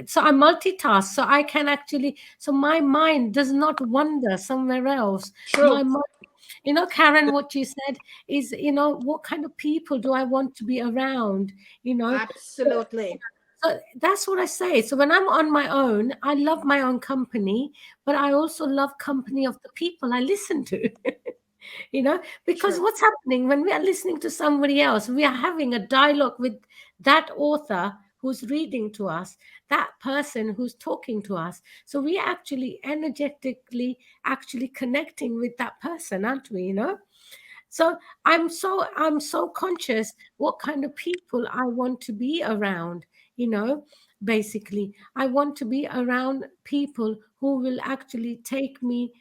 so I multitask. So I can actually, so my mind does not wander somewhere else. True. My mind, Karen, what you said is, what kind of people do I want to be around? Absolutely. So that's what I say. So when I'm on my own, I love my own company, but I also love company of the people I listen to. Because Sure. what's happening when we are listening to somebody else, we are having a dialogue with that author who's reading to us, that person who's talking to us. So we are actually energetically actually connecting with that person, aren't we? So I'm so conscious what kind of people I want to be around, basically. I want to be around people who will actually take me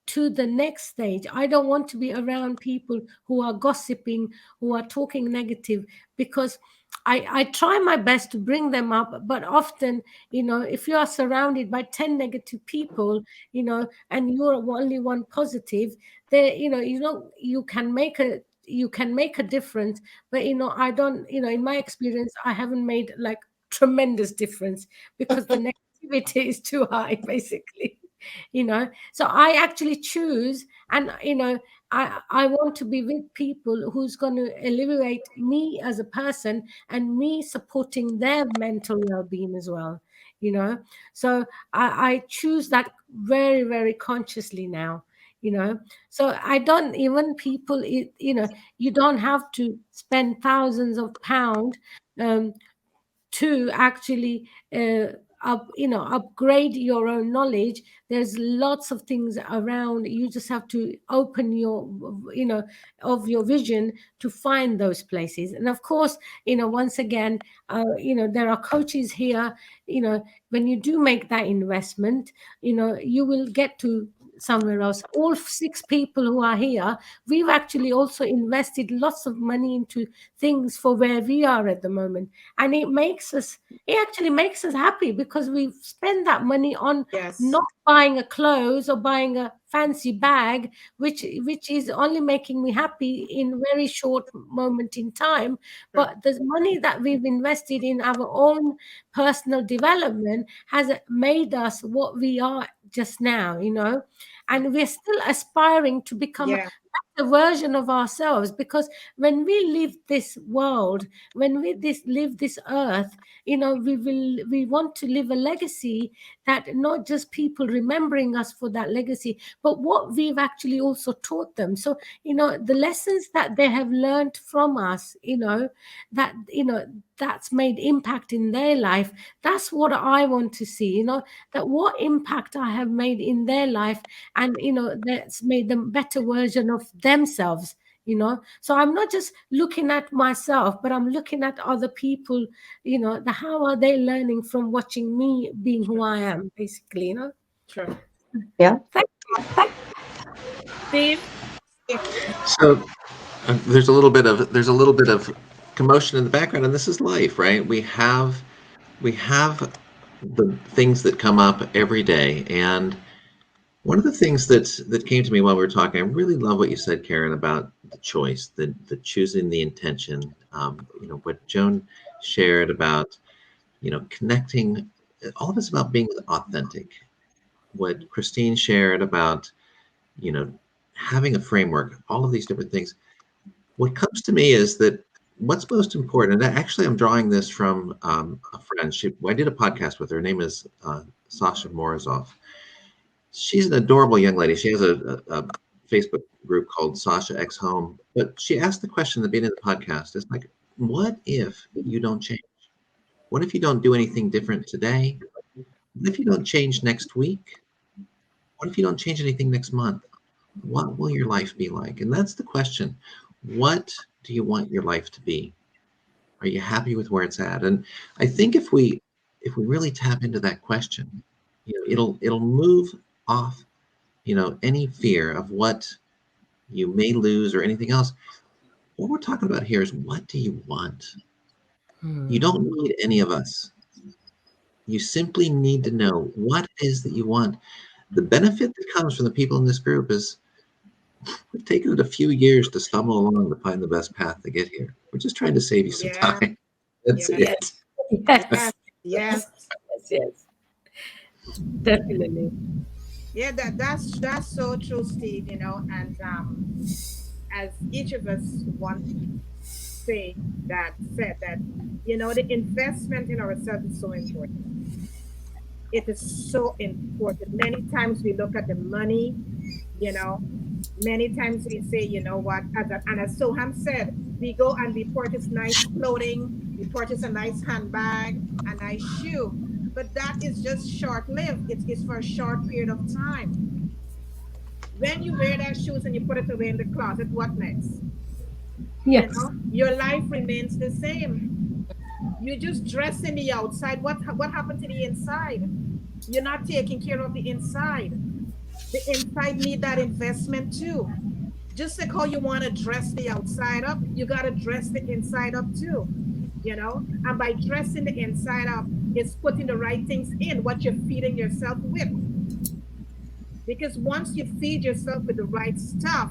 to the next stage. I don't want to be around people who are gossiping, who are talking negative, because I try my best to bring them up, but often, if you are surrounded by 10 negative people, and you're only one positive, there, you can make a difference. But I don't, in my experience, I haven't made like tremendous difference because the negativity is too high, basically. So I actually choose, and I want to be with people who's going to elevate me as a person and me supporting their mental well-being as well. So I choose that very, very consciously now. So I don't, even people, you don't have to spend thousands of pounds to actually upgrade your own knowledge. There's lots of things around. You just have to open your of your vision to find those places. And of course, once again, there are coaches here. When you do make that investment, you will get to somewhere else. All 6 people who are here, we've actually also invested lots of money into things for where we are at the moment, and it actually makes us happy because we spend that money on Yes. not buying a clothes or buying a fancy bag, which is only making me happy in very short moment in time. But the money that we've invested in our own personal development has made us what we are just now, and we're still aspiring to become Yeah. a version of ourselves, because when we leave this world, when we live this earth, we want to leave a legacy that not just people remembering us for that legacy, but what we've actually also taught them. So the lessons that they have learned from us, that that's made impact in their life. That's what I want to see, that what impact I have made in their life, and that's made them better version of themselves. So I'm not just looking at myself, but I'm looking at other people. How are they learning from watching me being who I am, basically. Sure. Yeah. Steve? So there's a little bit of commotion in the background, and this is life, right? We have the things that come up every day, and one of the things that came to me while we were talking, I really love what you said, Karen, about the choice, the choosing the intention. What Joan shared about, connecting. All of it's about being authentic. What Christine shared about, having a framework, all of these different things. What comes to me is that what's most important, and actually I'm drawing this from a friend. I did a podcast with her. Her name is Sasha Morozov. She's an adorable young lady. She has a Facebook group called Sasha X Home. But she asked the question at the beginning of the podcast, it's like, what if you don't change? What if you don't do anything different today? What if you don't change next week? What if you don't change anything next month? What will your life be like? And that's the question. What do you want your life to be? Are you happy with where it's at? And I think if we really tap into that question, it'll move off, any fear of what you may lose or anything else. What we're talking about here is, what do you want? You don't need any of us. You simply need to know what it is that you want. The benefit that comes from the people in this group is we've taken it a few years to stumble along to find the best path to get here. We're just trying to save you some Yeah. time. That's Yeah. it. Yes, Yes. yes, definitely. Yeah, that's so true, Steve, and as each of us want said that, the investment in ourselves is so important. It is so important. Many times we look at the money, you know, many times we say, what, and as Soham said, we go and we purchase nice clothing, we purchase a nice handbag, a nice shoe, but that is just short lived. It's for a short period of time. When you wear that shoes and you put it away in the closet, what next? Yes. Your life remains the same. You just dress in the outside. What happened to the inside? You're not taking care of the inside. The inside need that investment too. Just like how you want to dress the outside up, you got to dress the inside up too. And by dressing the inside up, it's putting the right things in, what you're feeding yourself with. Because once you feed yourself with the right stuff,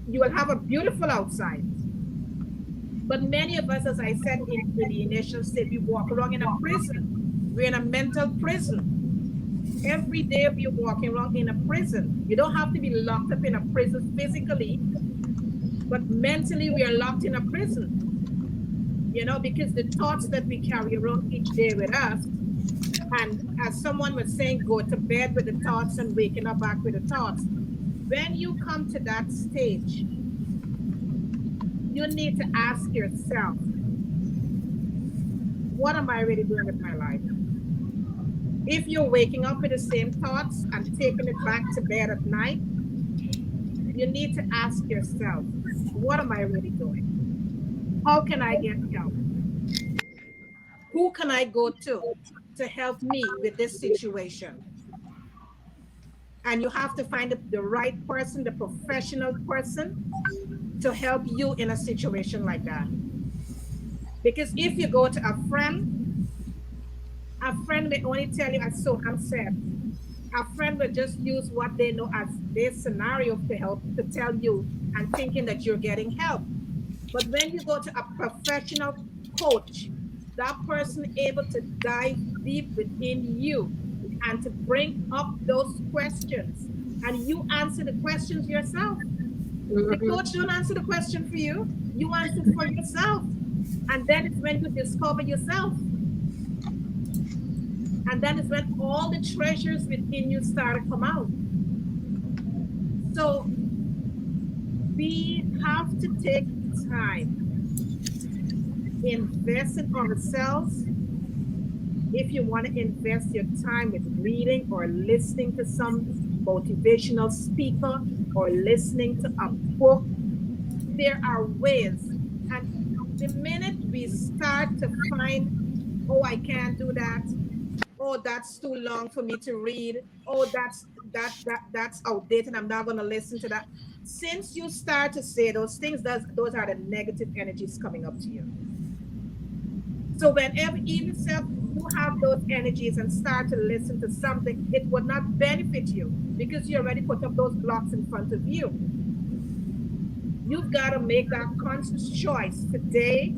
you will have a beautiful outside. But many of us, as I said in the initial state, we walk around in a prison. We're in a mental prison. Every day we're walking around in a prison. You don't have to be locked up in a prison physically, but mentally we are locked in a prison. Because the thoughts that we carry around each day with us, and as someone was saying, go to bed with the thoughts and waking up back with the thoughts. When you come to that stage, you need to ask yourself, what am I really doing with my life? If you're waking up with the same thoughts and taking it back to bed at night, you need to ask yourself, what am I really doing? How can I get help? Who can I go to help me with this situation? And you have to find the right person, the professional person, to help you in a situation like that. Because if you go to a friend may only tell you, as Soham said, a friend will just use what they know as their scenario to tell you, and thinking that you're getting help. But when you go to a professional coach, that person able to dive deep within you and to bring up those questions, and you answer the questions yourself. The coach don't answer the question for you. You answer for yourself. And then it's when you discover yourself. And then it's when all the treasures within you start to come out. So we have to take time, invest in ourselves. If you want to invest your time with reading or listening to some motivational speaker or listening to a book, there are ways. And the minute we start to find, oh, I can't do that. Oh, that's too long for me to read. Oh, that's outdated. I'm not going to listen to that. Since you start to say those things, those are the negative energies coming up to you. So whenever even self you have those energies and start to listen to something, it would not benefit you because you already put up those blocks in front of you. You've got to make that conscious choice. Today,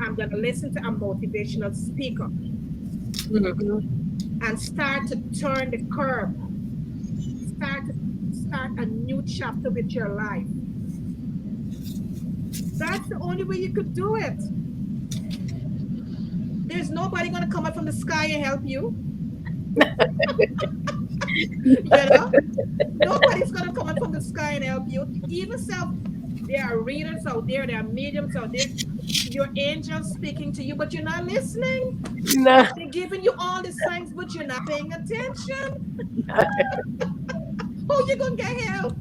I'm going to listen to a motivational speaker and start to turn the curve. start a new chapter with your life. That's the only way you could do it. There's nobody going to come up from the sky and help you. You know, nobody's going to come up from the sky and help you. Even self, there are readers out there, there are mediums out there, your angels speaking to you, but you're not listening. No. They're giving you all the signs, but you're not paying attention. Oh, you're going to get help.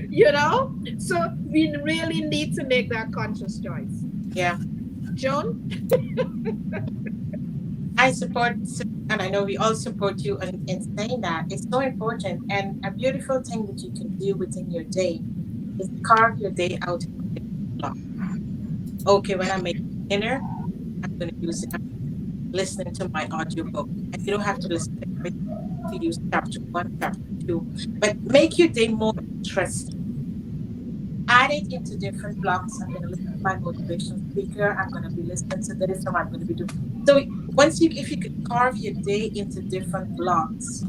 You know? So we really need to make that conscious choice. Yeah. Joan? I support, and I know we all support you in saying that. It's so important. And a beautiful thing that you can do within your day is carve your day out into different blocks. Okay, when I make dinner, I'm going to use it. I'm listening to my audiobook. And you don't have to listen to everything. To use chapter 1, chapter 2. But make your day more interesting. Add it into different blocks. I'm going to listen to my motivational speaker. I'm going to be listening to this, or I'm going to be doing. So if you could carve your day into different blocks,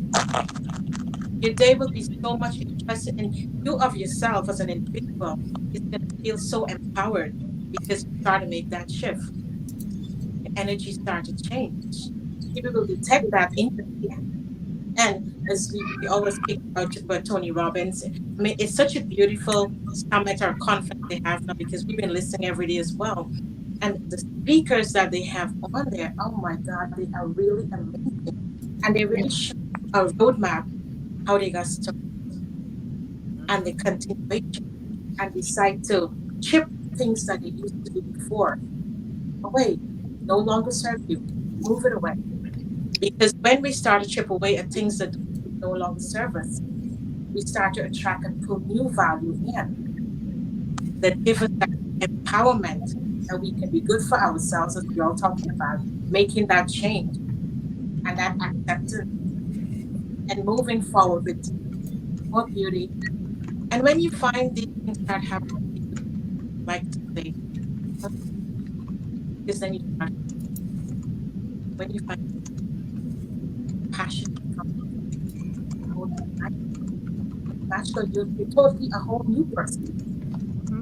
your day will be so much interesting, and you of yourself as an individual is going to feel so empowered because you start to make that shift. Your energy start to change. People will detect that instantly. And as we always speak about Tony Robbins, I mean, it's such a beautiful summit or conference they have now because we've been listening every day as well. And the speakers that they have on there, oh my God, they are really amazing. And they really show a roadmap how they got started and the continuation and decide to chip things that they used to do before away, no longer serve you, move it away. Because when we start to chip away at things that no longer serve us, we start to attract and pull new value in that give us that empowerment that we can be good for ourselves, as we're all talking about, making that change and that acceptance and moving forward with more beauty. And when you find these things start happening, like today, because then you start, when you find passion, naturally you're totally a whole new person.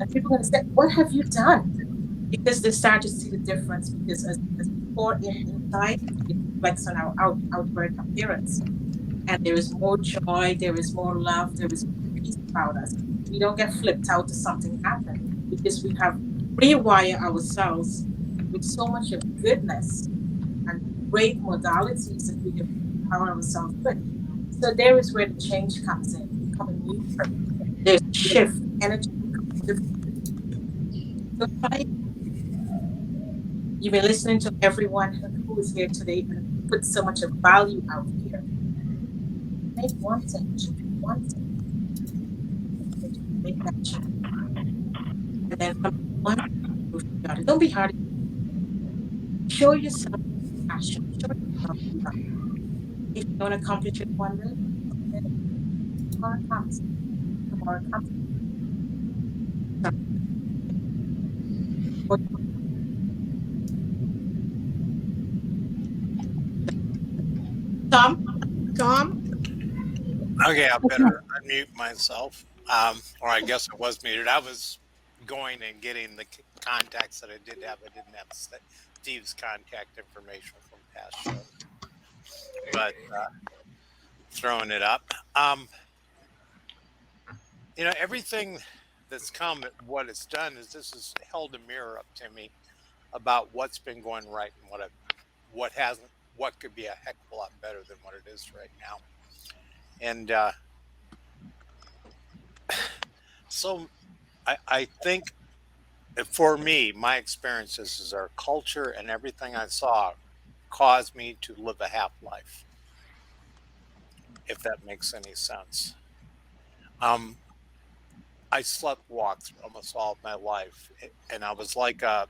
And people are going to say, what have you done? Because they start to see the difference, because as pour inside, it reflects on our outward appearance. And there is more joy, there is more love, there is more peace about us. We don't get flipped out to something happen, because we have rewired ourselves with so much of goodness and great modalities that we can empower ourselves with. So there is where the change comes in, become a new person. There's a shift, energy becomes different. So you've been listening to everyone who is here today and put so much of value out here. Make one thing, make that change. And then from one, don't be hard. Show yourself passion, show yourself love. If you don't accomplish it one day, tomorrow comes. Tom? Okay, I better unmute myself. Or I guess I was muted. I was going and getting the contacts that I did have. I didn't have Steve's contact information from past shows. But throwing it up. Everything that's come, what it's done is this has held a mirror up to me about what's been going right and what hasn't, what could be a heck of a lot better than what it is right now. And so I think for me, my experiences is our culture and everything I saw caused me to live a half life, if that makes any sense. I slept walked almost all of my life, and I was like a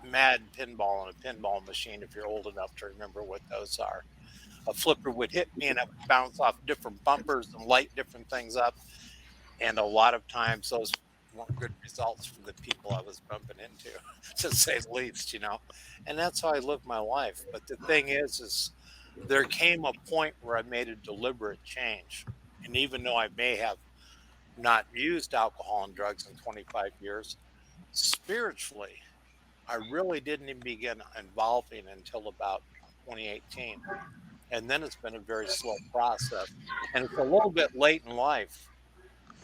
mad pinball on a pinball machine, if you're old enough to remember what those are. A flipper would hit me and I would bounce off different bumpers and light different things up. And a lot of times those weren't good results for the people I was bumping into, to say the least, And that's how I live my life. But the thing is there came a point where I made a deliberate change. And even though I may have not used alcohol and drugs in 25 years, spiritually, I really didn't even begin involving until about 2018. And then it's been a very slow process. And it's a little bit late in life.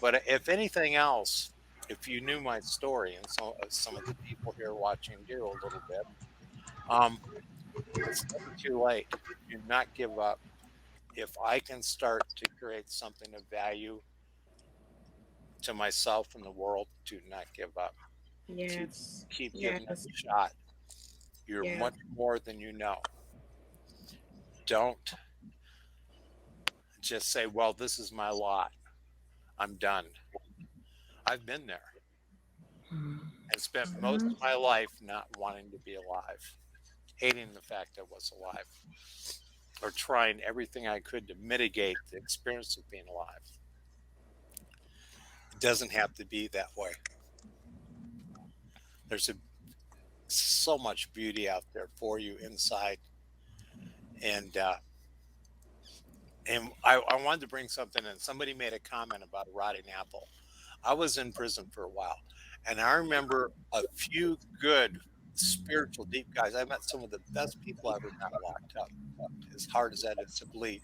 But if anything else, if you knew my story, and some of the people here watching do a little bit, it's never too late. Do not give up. If I can start to create something of value to myself and the world, do not give up. Yes. Keep giving it Yes. a shot. You're Yeah. much more than you know. Don't just say, well, this is my lot. I'm done. I've been there and spent most of my life not wanting to be alive, hating the fact I was alive, or trying everything I could to mitigate the experience of being alive. It doesn't have to be that way. There's so much beauty out there for you inside. And I wanted to bring something in. Somebody made a comment about a rotting apple. I was in prison for a while, and I remember a few good spiritual deep guys. I met some of the best people I ever met locked up, as hard as that is to believe,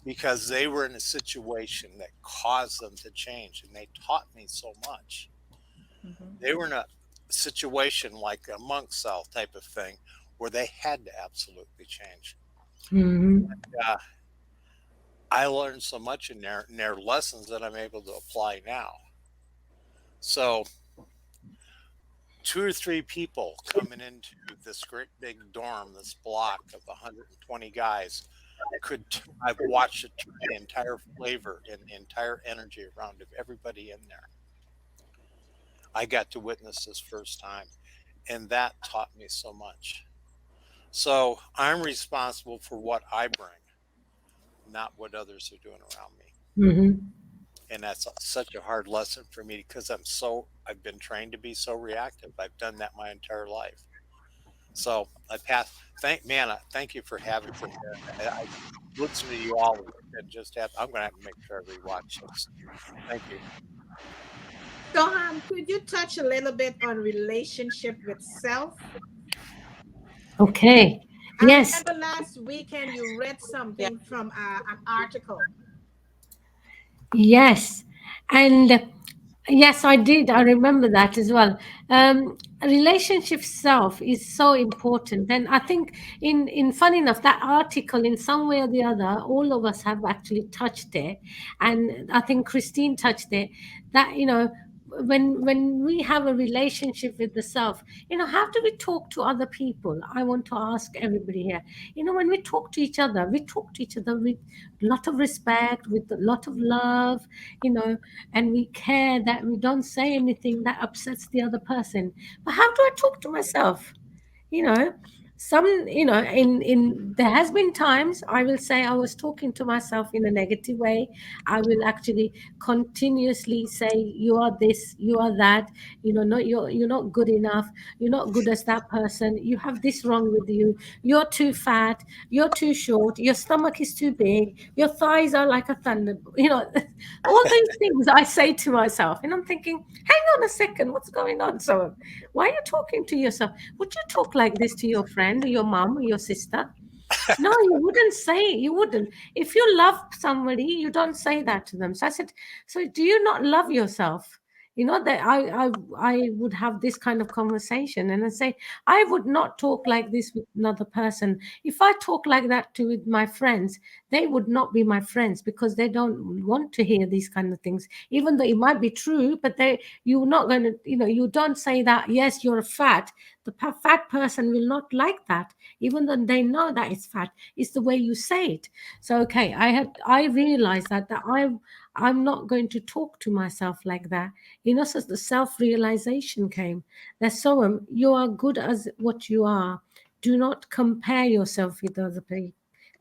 because they were in a situation that caused them to change, and they taught me so much. They were in a situation like a monk cell type of thing where they had to absolutely change. I learned so much in their lessons that I'm able to apply now. So 2 or 3 people coming into this great big dorm, this block of 120 guys, I've watched it turn the entire flavor and the entire energy around of everybody in there. I got to witness this first time, and that taught me so much. So I'm responsible for what I bring, not what others are doing around me. And that's such a hard lesson for me because I've been trained to be so reactive. I've done that my entire life. So I passed. Thank you for having me. I listen to you all and I'm going to have to make sure I rewatch this. Thank you. So, could you touch a little bit on relationship with self? Okay. I Yes. remember last weekend you read something from an article. Yes. And yes, I did. I remember that as well. Relationship self is so important. And I think in fun enough, that article in some way or the other, all of us have actually touched it. And I think Christine touched it, that, when we have a relationship with the self, how do we talk to other people? I want to ask everybody here, when we talk to each other with a lot of respect, with a lot of love, and we care that we don't say anything that upsets the other person. But how do I talk to myself? Some, in there has been times I will say I was talking to myself in a negative way. I will actually continuously say, you are this, you are that, no, you're not good enough, you're not good as that person, you have this wrong with you, you're too fat, you're too short, your stomach is too big, your thighs are like a thunder, all these things I say to myself, and I'm thinking, hang on a second, what's going on? So why are you talking to yourself? Would you talk like this to your friend, your mom, or your sister? No, you wouldn't. If you love somebody, you don't say that to them. So I said, so do you not love yourself? That I would have this kind of conversation, and I say, I would not talk like this with another person. If I talk like that with my friends, they would not be my friends, because they don't want to hear these kind of things, even though it might be true. But you're not going to, you don't say that, yes, you're fat. The fat person will not like that, even though they know that it's fat. It's the way you say it. So okay, I realized that I'm not going to talk to myself like that. So the self-realization came that, so you are good as what you are. Do not compare yourself with other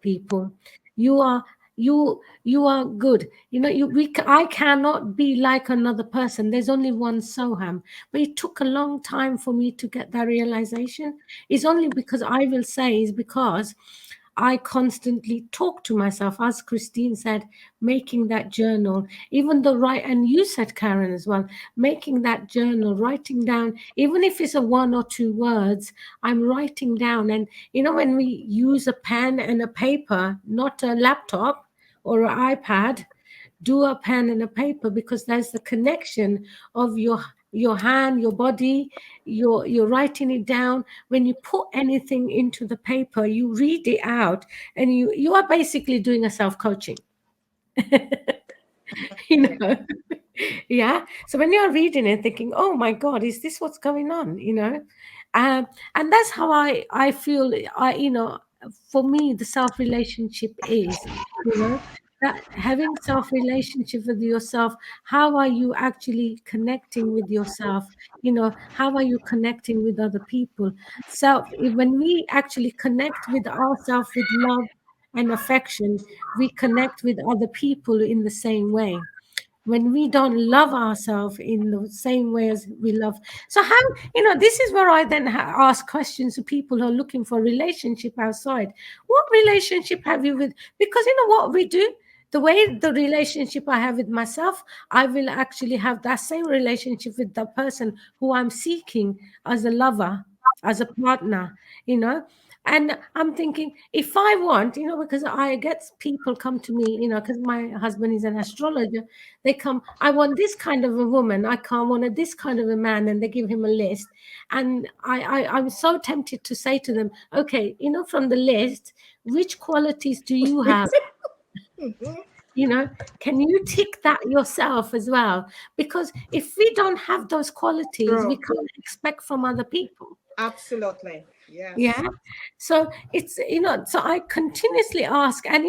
people. You are you are good. I cannot be like another person. There's only one Soham. But it took a long time for me to get that realization. It's only because I will say is because I constantly talk to myself, as Christine said, making that journal, even the right, and you said, Karen, as well, making that journal, writing down, even if it's a 1 or 2 words, I'm writing down. And, when we use a pen and a paper, not a laptop or an iPad, do a pen and a paper, because there's the connection of your hand, your body, you're writing it down. When you put anything into the paper, you read it out, and you are basically doing a self-coaching. Yeah. So when you're reading it, thinking, oh my God, is this what's going on? And that's how I feel. For me, the self relationship is, that having self relationship with yourself. How are you actually connecting with yourself? How are you connecting with other people? So when we actually connect with ourselves with love and affection, we connect with other people in the same way. When we don't love ourselves in the same way as we love, so how, this is where I then ask questions to people who are looking for a relationship outside. What relationship have you with? Because what we do, the way the relationship I have with myself, I will actually have that same relationship with the person who I'm seeking as a lover, as a partner. And I'm thinking, if I want, because I get people come to me, because my husband is an astrologer. They come, I want this kind of a woman, I can't want this kind of a man, and they give him a list. And I'm so tempted to say to them, okay, from the list, which qualities do you have? Can you tick that yourself as well? Because if we don't have those qualities, True. we can't expect from other people. Absolutely. Yes. Yeah. So it's, so I continuously ask, and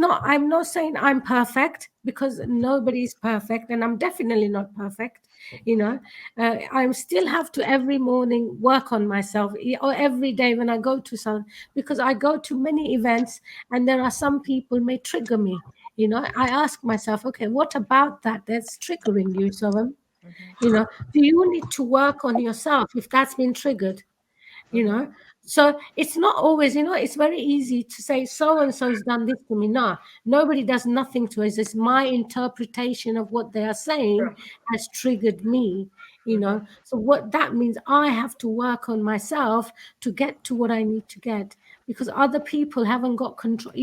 I'm not saying I'm perfect, because nobody's perfect, and I'm definitely not perfect. I still have to every morning work on myself, or every day when I go to some, because I go to many events, and there are some people may trigger me. I ask myself, okay, what about that that's triggering you, Soham? Do you need to work on yourself if that's been triggered? So it's not always, it's very easy to say so and so has done this to me. No, nobody does nothing to us. It's my interpretation of what they are saying has triggered me. So what that means, I have to work on myself to get to what I need to get, because other people haven't got control.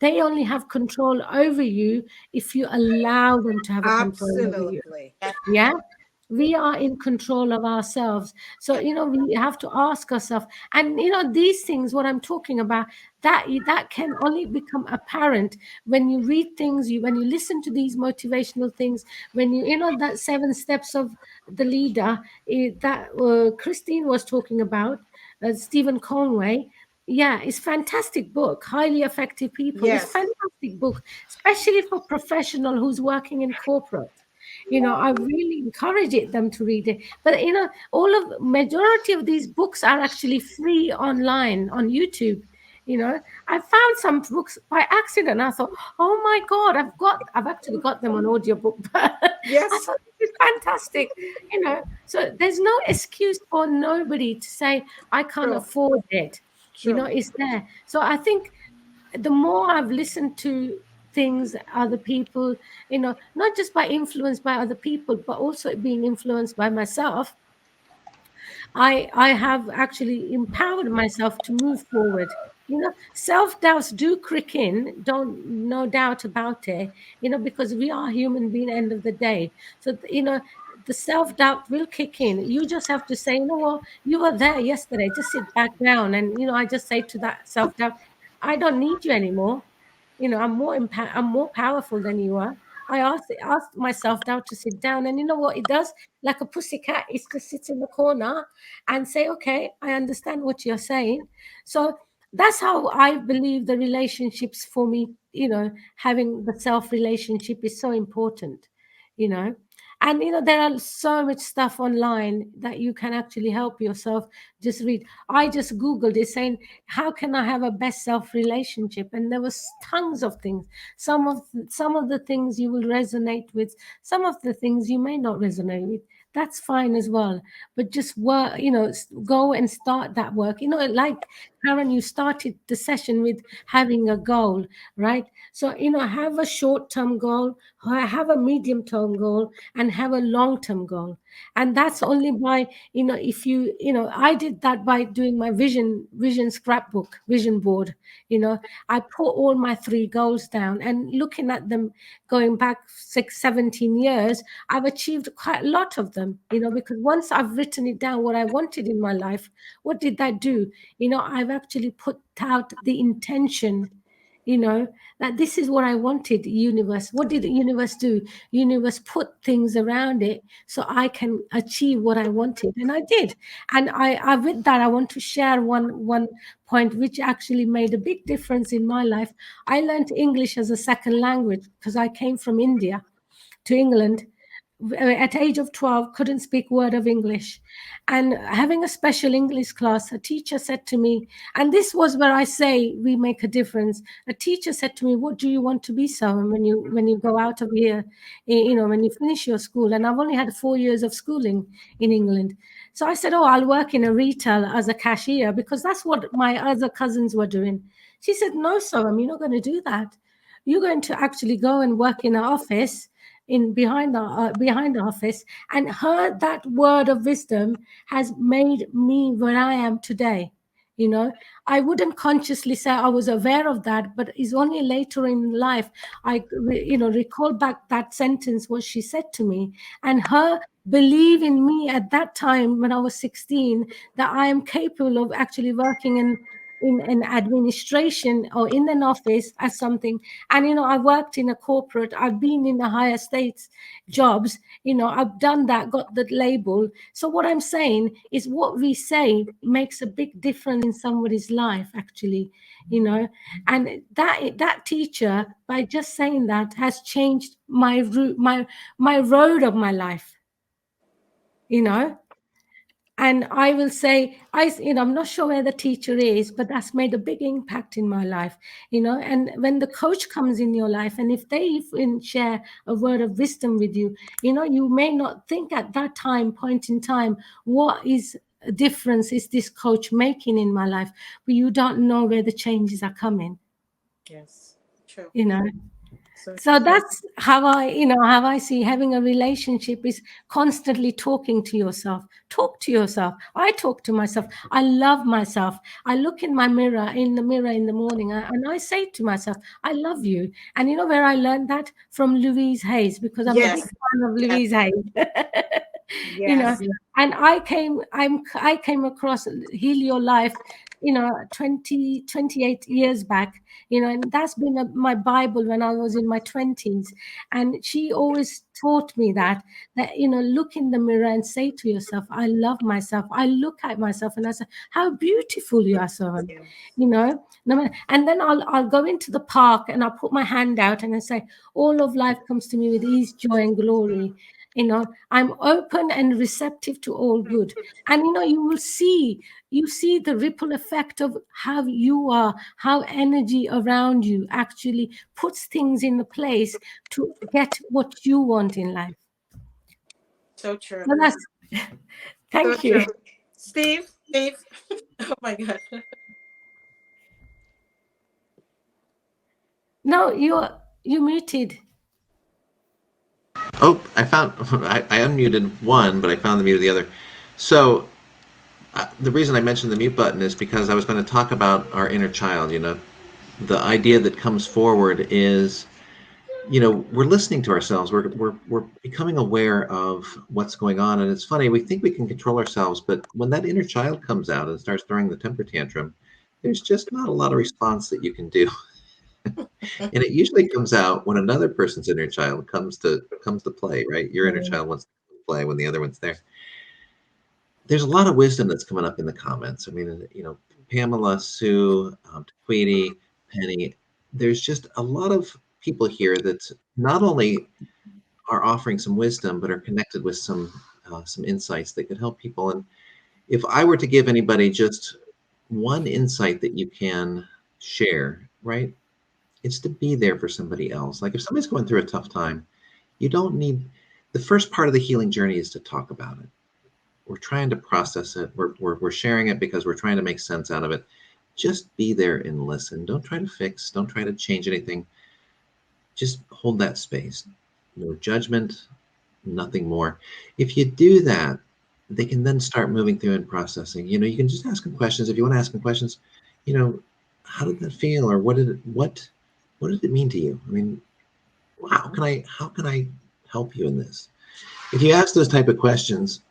They only have control over you if you allow them to have a control over you. Absolutely. Yeah. We are in control of ourselves. So we have to ask ourselves, and these things, what I'm talking about, that can only become apparent when you read things, when you listen to these motivational things, when that 7 steps of the leader, that Christine was talking about, Stephen Conway. Yeah, it's fantastic book. Highly Effective People. Yes. It's fantastic book, especially for professional who's working in corporate. I really encourage them to read it. But majority of these books are actually free online on YouTube. I found some books by accident. I thought, oh my God, I've actually got them on audiobook. Yes. I thought, this is fantastic. So there's no excuse for nobody to say I can't True. afford it. True. It's there. So I think the more I've listened to things, other people, not just by influence by other people, but also being influenced by myself, I have actually empowered myself to move forward. Self-doubts do creep in, no doubt about it, because we are human being end of the day. So, the self-doubt will kick in. You just have to say, you know what, you were there yesterday, just sit back down. And, I just say to that self-doubt, I don't need you anymore. I'm more powerful than you are. I asked myself down to sit down, and you know what it does? Like a pussycat, it just sits in the corner and say, "Okay, I understand what you're saying." So that's how I believe the relationships for me. Having the self relationship is so important. You know, and there are so much stuff online that you can actually help yourself. Just read. I just googled it, saying how can I have a best self relationship, and there was tons of things. Some of the things you will resonate with, some of the things you may not resonate with. That's fine as well, but just work, go and start that work. Like Karen, you started the session with having a goal, right? So, have a short-term goal, have a medium-term goal, and have a long-term goal. And that's only by, if I did that by doing my vision scrapbook, vision board. I put all my 3 goals down, and looking at them going back 17 years, I've achieved quite a lot of them, because once I've written it down, what I wanted in my life, what did that do? I've actually put out the intention, that this is what I wanted, universe. What did the universe do? Universe put things around it so I can achieve what I wanted. And I did. And I with that, I want to share one point which actually made a big difference in my life. I learned English as a second language because I came from India to England at age of 12, couldn't speak word of English. And having a special English class, a teacher said to me, and this was where I say we make a difference. A teacher said to me, what do you want to be, Sohan, when you go out of here, when you finish your school? And I've only had 4 years of schooling in England. So I said, oh, I'll work in a retail as a cashier, because that's what my other cousins were doing. She said, no, Sohan, you're not going to do that. You're going to actually go and work in an office behind the office. And that word of wisdom has made me where I am today. I wouldn't consciously say I was aware of that, but it's only later in life I recall back that sentence, what she said to me, and her believe in me at that time when I was 16, that I am capable of actually working in an administration or in an office as something. And I worked in a corporate, I've been in the higher states jobs, I've done that, got the label. So what I'm saying is what we say makes a big difference in somebody's life, actually. And that teacher, by just saying that, has changed my route, my road of my life. And I will say, I'm not sure where the teacher is, but that's made a big impact in my life, And when the coach comes in your life, and if they even share a word of wisdom with you, you may not think at that point in time, what is a difference is this coach making in my life? But you don't know where the changes are coming. Yes, true. So that's how I see having a relationship is constantly talking to yourself. Talk to yourself. I talk to myself. I love myself. I look in the mirror in the morning, and I say to myself, I love you. And you know where I learned that? From Louise Hayes, because I'm a big fan of Louise Hayes. Yes. And I came across Heal Your Life 28 years back, and that's been my Bible when I was in my 20s. And she always taught me that look in the mirror and say to yourself, I love myself. I look at myself and I say, how beautiful you are, Sohan. And then I'll go into the park and I'll put my hand out and I say, all of life comes to me with ease, joy, and glory. I'm open and receptive to all good. And you see the ripple effect of how you are, how energy around you actually puts things in the place to get what you want in life. So true. So that's thank you. True. Steve. Oh my God. No, you muted. Oh, I unmuted one, but I found the mute of the other. So the reason I mentioned the mute button is because I was going to talk about our inner child. The idea that comes forward is, we're listening to ourselves. We're becoming aware of what's going on. And it's funny, we think we can control ourselves, but when that inner child comes out and starts throwing the temper tantrum, there's just not a lot of response that you can do. And it usually comes out when another person's inner child comes to play, right? Your inner child wants to play when the other one's there. There's a lot of wisdom that's coming up in the comments. I mean, Pamela, Sue, Tweety, Penny, there's just a lot of people here that not only are offering some wisdom, but are connected with some insights that could help people. And if I were to give anybody just one insight that you can share, right? It's to be there for somebody else. Like if somebody's going through a tough time, you don't need, the first part of the healing journey is to talk about it. We're trying to process it. We're sharing it because we're trying to make sense out of it. just be there and listen. Don't try to fix, don't try to change anything. Just hold that space. No judgment, nothing more. If you do that, they can then start moving through and processing. You can just ask them questions. If you want to ask them questions, how did that feel? Or what did it mean to you? I mean, how can I help you in this? If you ask those type of questions,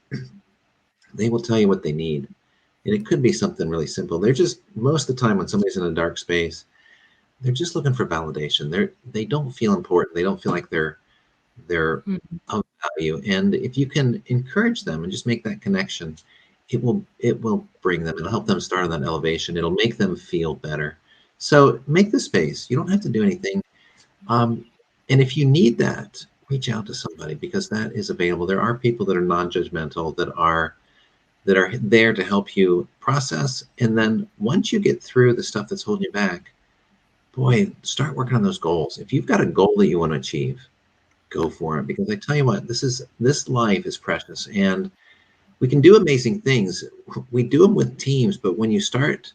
they will tell you what they need. And it could be something really simple. They're just, most of the time when somebody's in a dark space, they're just looking for validation. They don't feel important. They don't feel like they're of value. And if you can encourage them and just make that connection, it will bring them, it'll help them start on that elevation. It'll make them feel better. So make the space. You don't have to do anything. And if you need that, reach out to somebody, because that is available. There are people that are non-judgmental, that are there to help you process. And then once you get through the stuff that's holding you back, boy, start working on those goals. If you've got a goal that you want to achieve, go for it. Because I tell you what, this life is precious, and we can do amazing things. We do them with teams, but when you start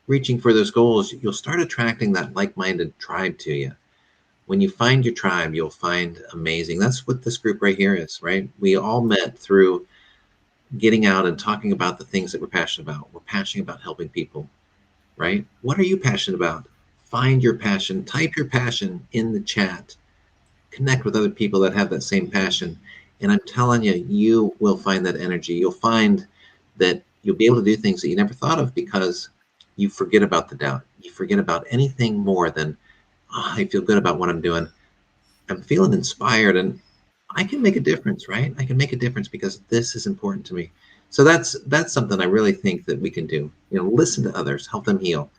reaching for those goals, you'll start attracting that like-minded tribe to you. When you find your tribe, you'll find amazing. That's what this group right here is, right? We all met through getting out and talking about the things that we're passionate about. We're passionate about helping people, right? What are you passionate about? Find your passion. Type your passion in the chat. Connect with other people that have that same passion. And I'm telling you, you will find that energy. You'll find that you'll be able to do things that you never thought of, because you forget about the doubt. You forget about anything more than, I feel good about what I'm doing. I'm feeling inspired, and I can make a difference, right? I can make a difference because this is important to me. So that's something I really think that we can do. Listen to others, help them heal.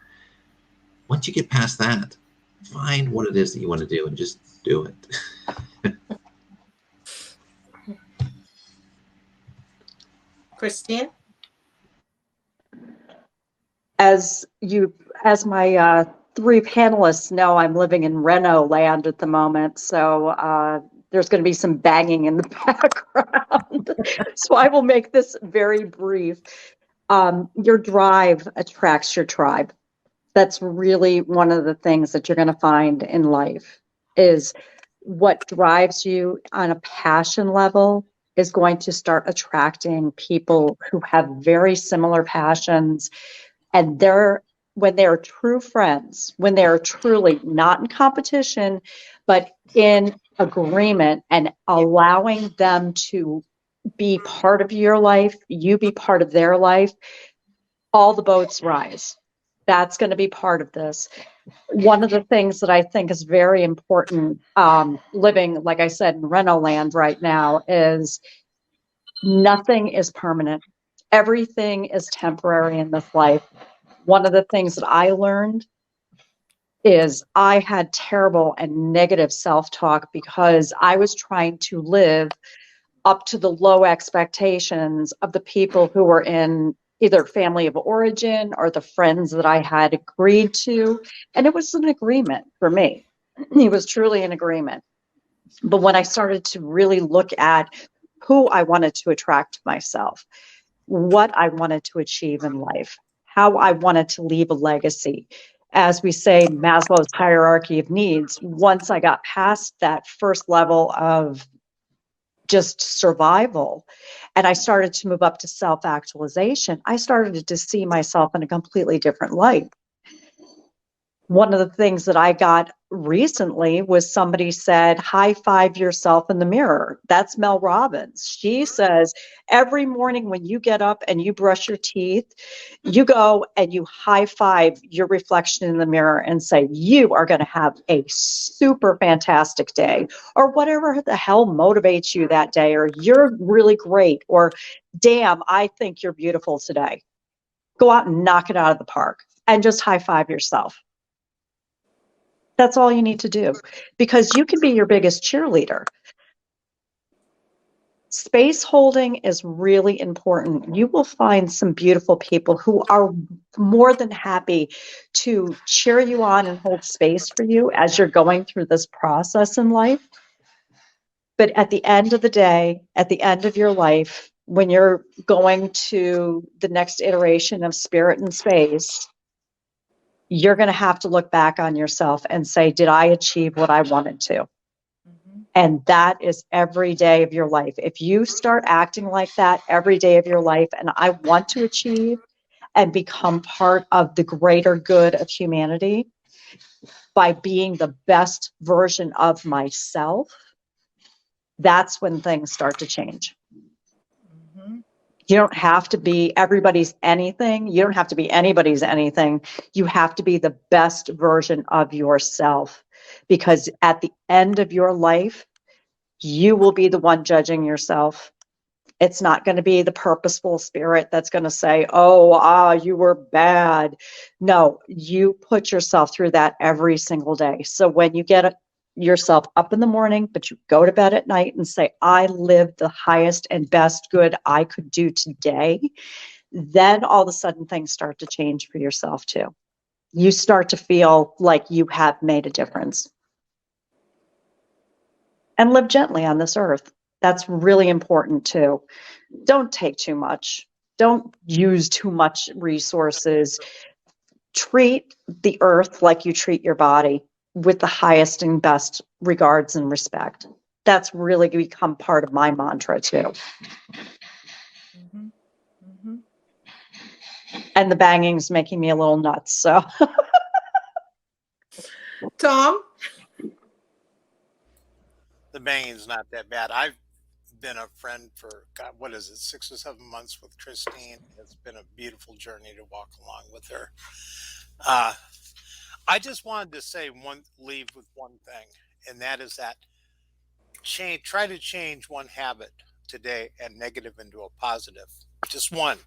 Once you get past that, find what it is that you want to do and just do it. Christine? As my three panelists know, I'm living in Reno land at the moment, so there's going to be some banging in the background. So I will make this very brief. Your drive attracts your tribe. That's really one of the things that you're going to find in life, is what drives you on a passion level is going to start attracting people who have very similar passions. And when they're true friends, when they're truly not in competition, but in agreement and allowing them to be part of your life, you be part of their life, all the boats rise. That's going to be part of this. One of the things that I think is very important, living, like I said, in Reno land right now, is nothing is permanent. Everything is temporary in this life. One of the things that I learned is I had terrible and negative self-talk because I was trying to live up to the low expectations of the people who were in either family of origin or the friends that I had agreed to. And it was an agreement for me. It was truly an agreement. But when I started to really look at who I wanted to attract to myself, what I wanted to achieve in life, how I wanted to leave a legacy, as we say, Maslow's hierarchy of needs, once I got past that first level of just survival, and I started to move up to self-actualization, I started to see myself in a completely different light. One of the things that I got recently was somebody said, high five yourself in the mirror. That's Mel Robbins. She says, every morning when you get up and you brush your teeth, you go and you high five your reflection in the mirror and say, you are going to have a super fantastic day, or whatever the hell motivates you that day, or you're really great, or damn, I think you're beautiful today. Go out and knock it out of the park and just high five yourself. That's all you need to do, because you can be your biggest cheerleader. Space holding is really important. You will find some beautiful people who are more than happy to cheer you on and hold space for you as you're going through this process in life. But at the end of the day, at the end of your life, when you're going to the next iteration of spirit and space, you're going to have to look back on yourself and say, did I achieve what I wanted to? And that is every day of your life. If you start acting like that every day of your life, and I want to achieve and become part of the greater good of humanity by being the best version of myself, that's when things start to change. You don't have to be everybody's anything. You don't have to be anybody's anything. You have to be the best version of yourself, because at the end of your life, you will be the one judging yourself. It's not going to be the purposeful spirit that's going to say, oh, you were bad. No, you put yourself through that every single day. So when you get yourself up in the morning, but you go to bed at night and say, I lived the highest and best good I could do today, then all of a sudden things start to change for yourself too. You start to feel like you have made a difference. And live gently on this earth. That's really important too. Don't take too much. Don't use too much resources. Treat the earth like you treat your body, with the highest and best regards and respect. That's really become part of my mantra too. And the banging's making me a little nuts, so. Tom? The banging's not that bad. I've been a friend for, God, what is it, 6 or 7 months with Christine. It's been a beautiful journey to walk along with her. I just wanted to say leave with one thing, and that is that try to change one habit today and negative into a positive. Just one.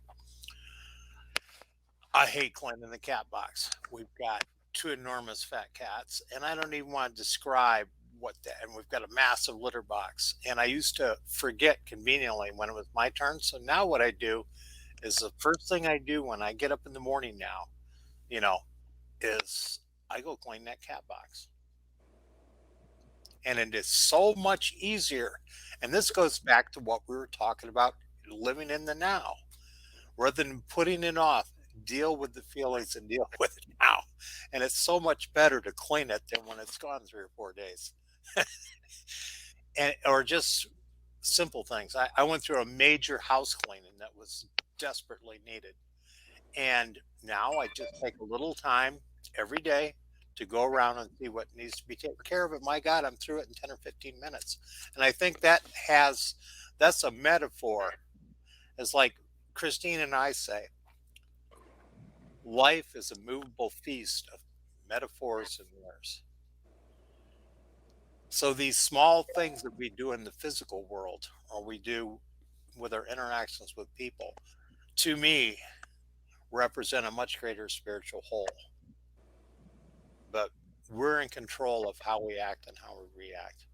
I hate cleaning the cat box. We've got 2 enormous fat cats, and I don't even want to describe and we've got a massive litter box. And I used to forget conveniently when it was my turn. So now what I do is the first thing I do when I get up in the morning now, is I go clean that cat box. And it is so much easier. And this goes back to what we were talking about, living in the now, rather than putting it off. Deal with the feelings and deal with it now. And it's so much better to clean it than when it's gone 3 or 4 days. Or just simple things. I went through a major house cleaning that was desperately needed. And now I just take a little time every day to go around and see what needs to be taken care of. And my God, I'm through it in 10 or 15 minutes. And I think that's a metaphor. It's like Christine and I say, life is a movable feast of metaphors and mirrors. So these small things that we do in the physical world, or we do with our interactions with people, to me, represent a much greater spiritual whole. But we're in control of how we act and how we react.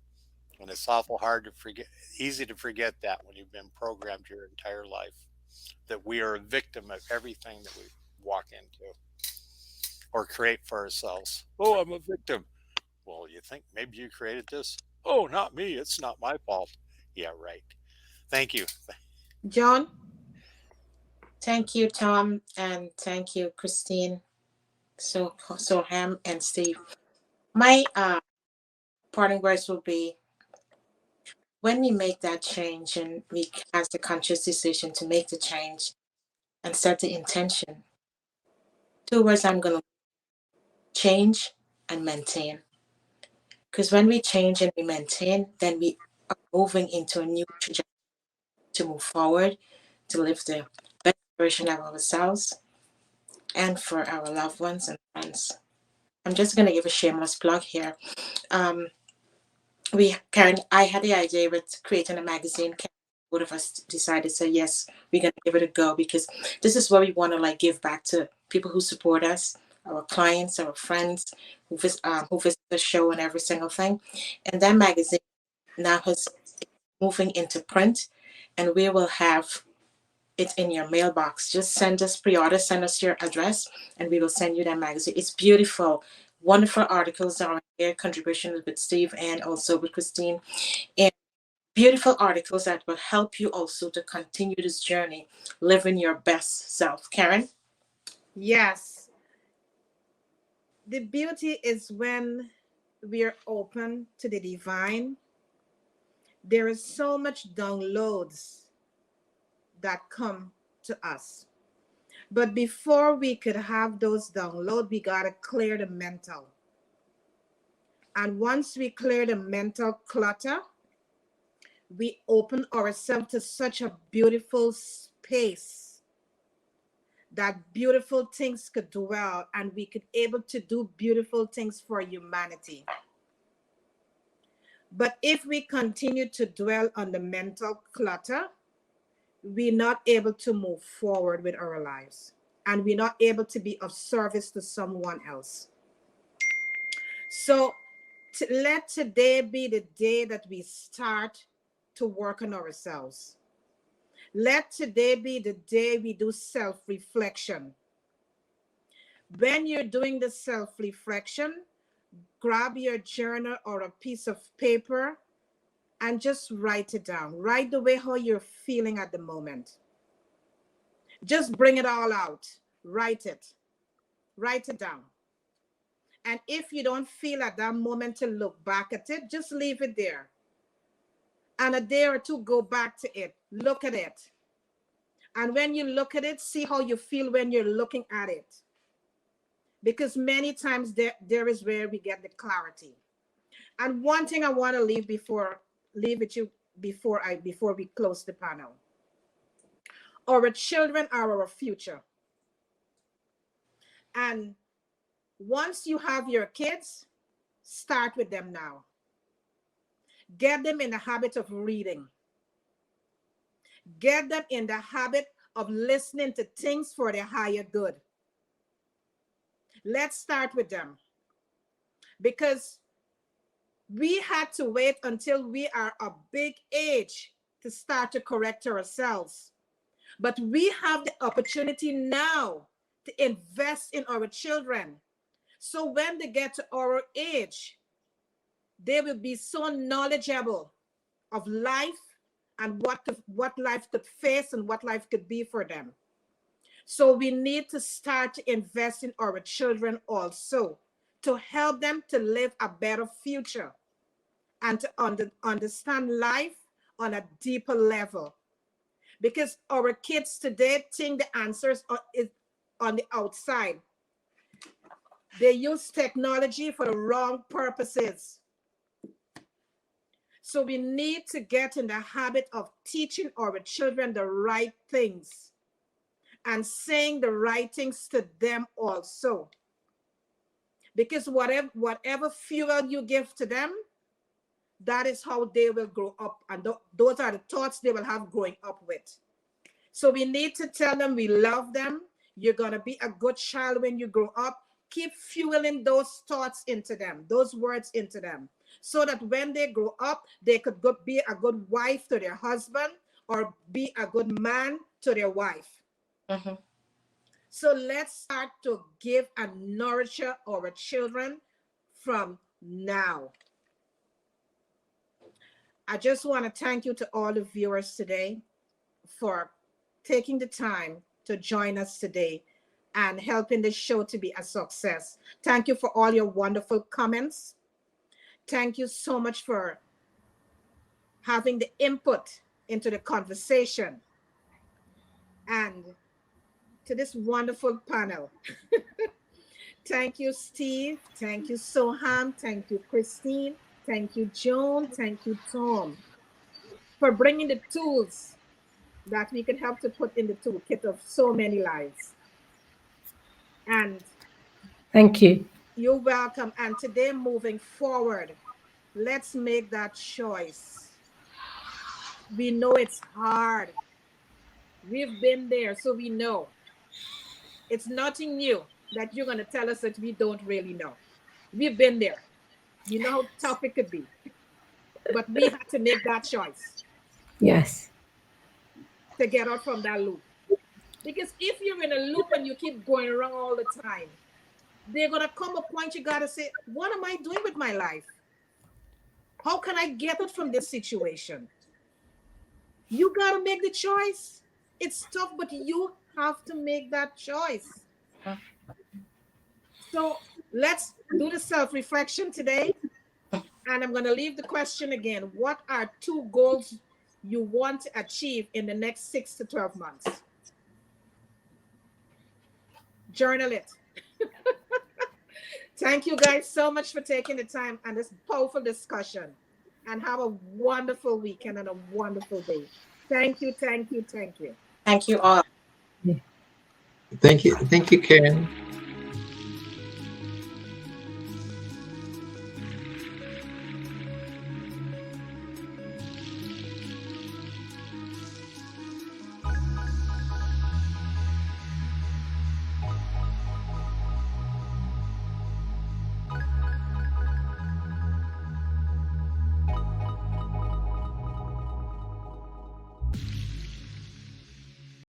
And it's awful hard to forget, easy to forget that when you've been programmed your entire life, that we are a victim of everything that we walk into or create for ourselves. Oh, I'm a victim. Well, you think maybe you created this? Oh, not me. It's not my fault. Yeah, right. Thank you. John? Thank you, Tom, and thank you, Christine, Soham, and Steve. My parting words will be, when we make that change and we have the conscious decision to make the change and set the intention, 2 words I'm going to change and maintain. Because when we change and we maintain, then we are moving into a new trajectory to move forward, to live the best version of ourselves and for our loved ones and friends. I'm just going to give a shameless plug here. Karen, I had the idea with creating a magazine. Both of us decided to say, yes, we're going to give it a go, because this is what we want to give back to people who support us, our clients, our friends who visit the show and every single thing. And that magazine now is moving into print, and we will have it in your mailbox. Just send us pre-order, send us your address, and we will send you that magazine. It's beautiful. Wonderful articles are here, contributions with Steve and also with Christine. And beautiful articles that will help you also to continue this journey, living your best self. Karen? Yes. The beauty is when we are open to the divine, there is so much downloads that come to us. But before we could have those downloads, we got to clear the mental. And once we clear the mental clutter, we open ourselves to such a beautiful space that beautiful things could dwell, and we could able to do beautiful things for humanity. But if we continue to dwell on the mental clutter, we're not able to move forward with our lives, and we're not able to be of service to someone else. So let today be the day that we start to work on ourselves. Let today be the day we do self-reflection. When you're doing the self-reflection, grab your journal or a piece of paper and just write it down. Write the way how you're feeling at the moment. Just bring it all out. Write it. Write it down. And if you don't feel at that moment to look back at it, just leave it there. And a day or two, go back to it. Look at it. And when you look at it, see how you feel when you're looking at it. Because many times there is where we get the clarity. And one thing I want to leave with you before we close the panel. Our children are our future. And once you have your kids, start with them now. Get them in the habit of reading. Get them in the habit of listening to things for their higher good. Let's start with them. Because we had to wait until we are a big age to start to correct ourselves. But we have the opportunity now to invest in our children. So when they get to our age, they will be so knowledgeable of life and what life could face and what life could be for them. So we need to start to invest in our children also to help them to live a better future and to understand life on a deeper level. Because our kids today think the answers are on the outside. They use technology for the wrong purposes. So we need to get in the habit of teaching our children the right things and saying the right things to them also. Because whatever fuel you give to them, that is how they will grow up. And those are the thoughts they will have growing up with. So we need to tell them we love them. You're going to be a good child when you grow up. Keep fueling those thoughts into them, those words into them, so that when they grow up, they could be a good wife to their husband or be a good man to their wife. Mm-hmm. So let's start to give and nurture our children from now. I just want to thank you to all the viewers today for taking the time to join us today and helping the show to be a success. Thank you for all your wonderful comments. Thank you so much for having the input into the conversation. And to this wonderful panel. Thank you, Steve. Thank you, Soham. Thank you, Christine. Thank you, Joan. Thank you, Tom, for bringing the tools that we can help to put in the toolkit of so many lives. And Thank you. you're welcome. And today, moving forward, let's make that choice. We know it's hard. We've been there, so we know. It's nothing new that you're going to tell us that we don't really know. We've been there. You know how tough it could be. But we had to make that choice. Yes. To get out from that loop. Because if you're in a loop and you keep going around all the time, there's going to come a point you got to say, what am I doing with my life? How can I get out from this situation? You got to make the choice. It's tough, but you have to make that choice. So let's do the self-reflection today. And I'm going to leave the question again. What are 2 goals you want to achieve in the next 6 to 12 months? Journal it. Thank you guys so much for taking the time and this powerful discussion. And have a wonderful weekend and a wonderful day. Thank you, thank you, thank you. Thank you all. Thank you, Karen.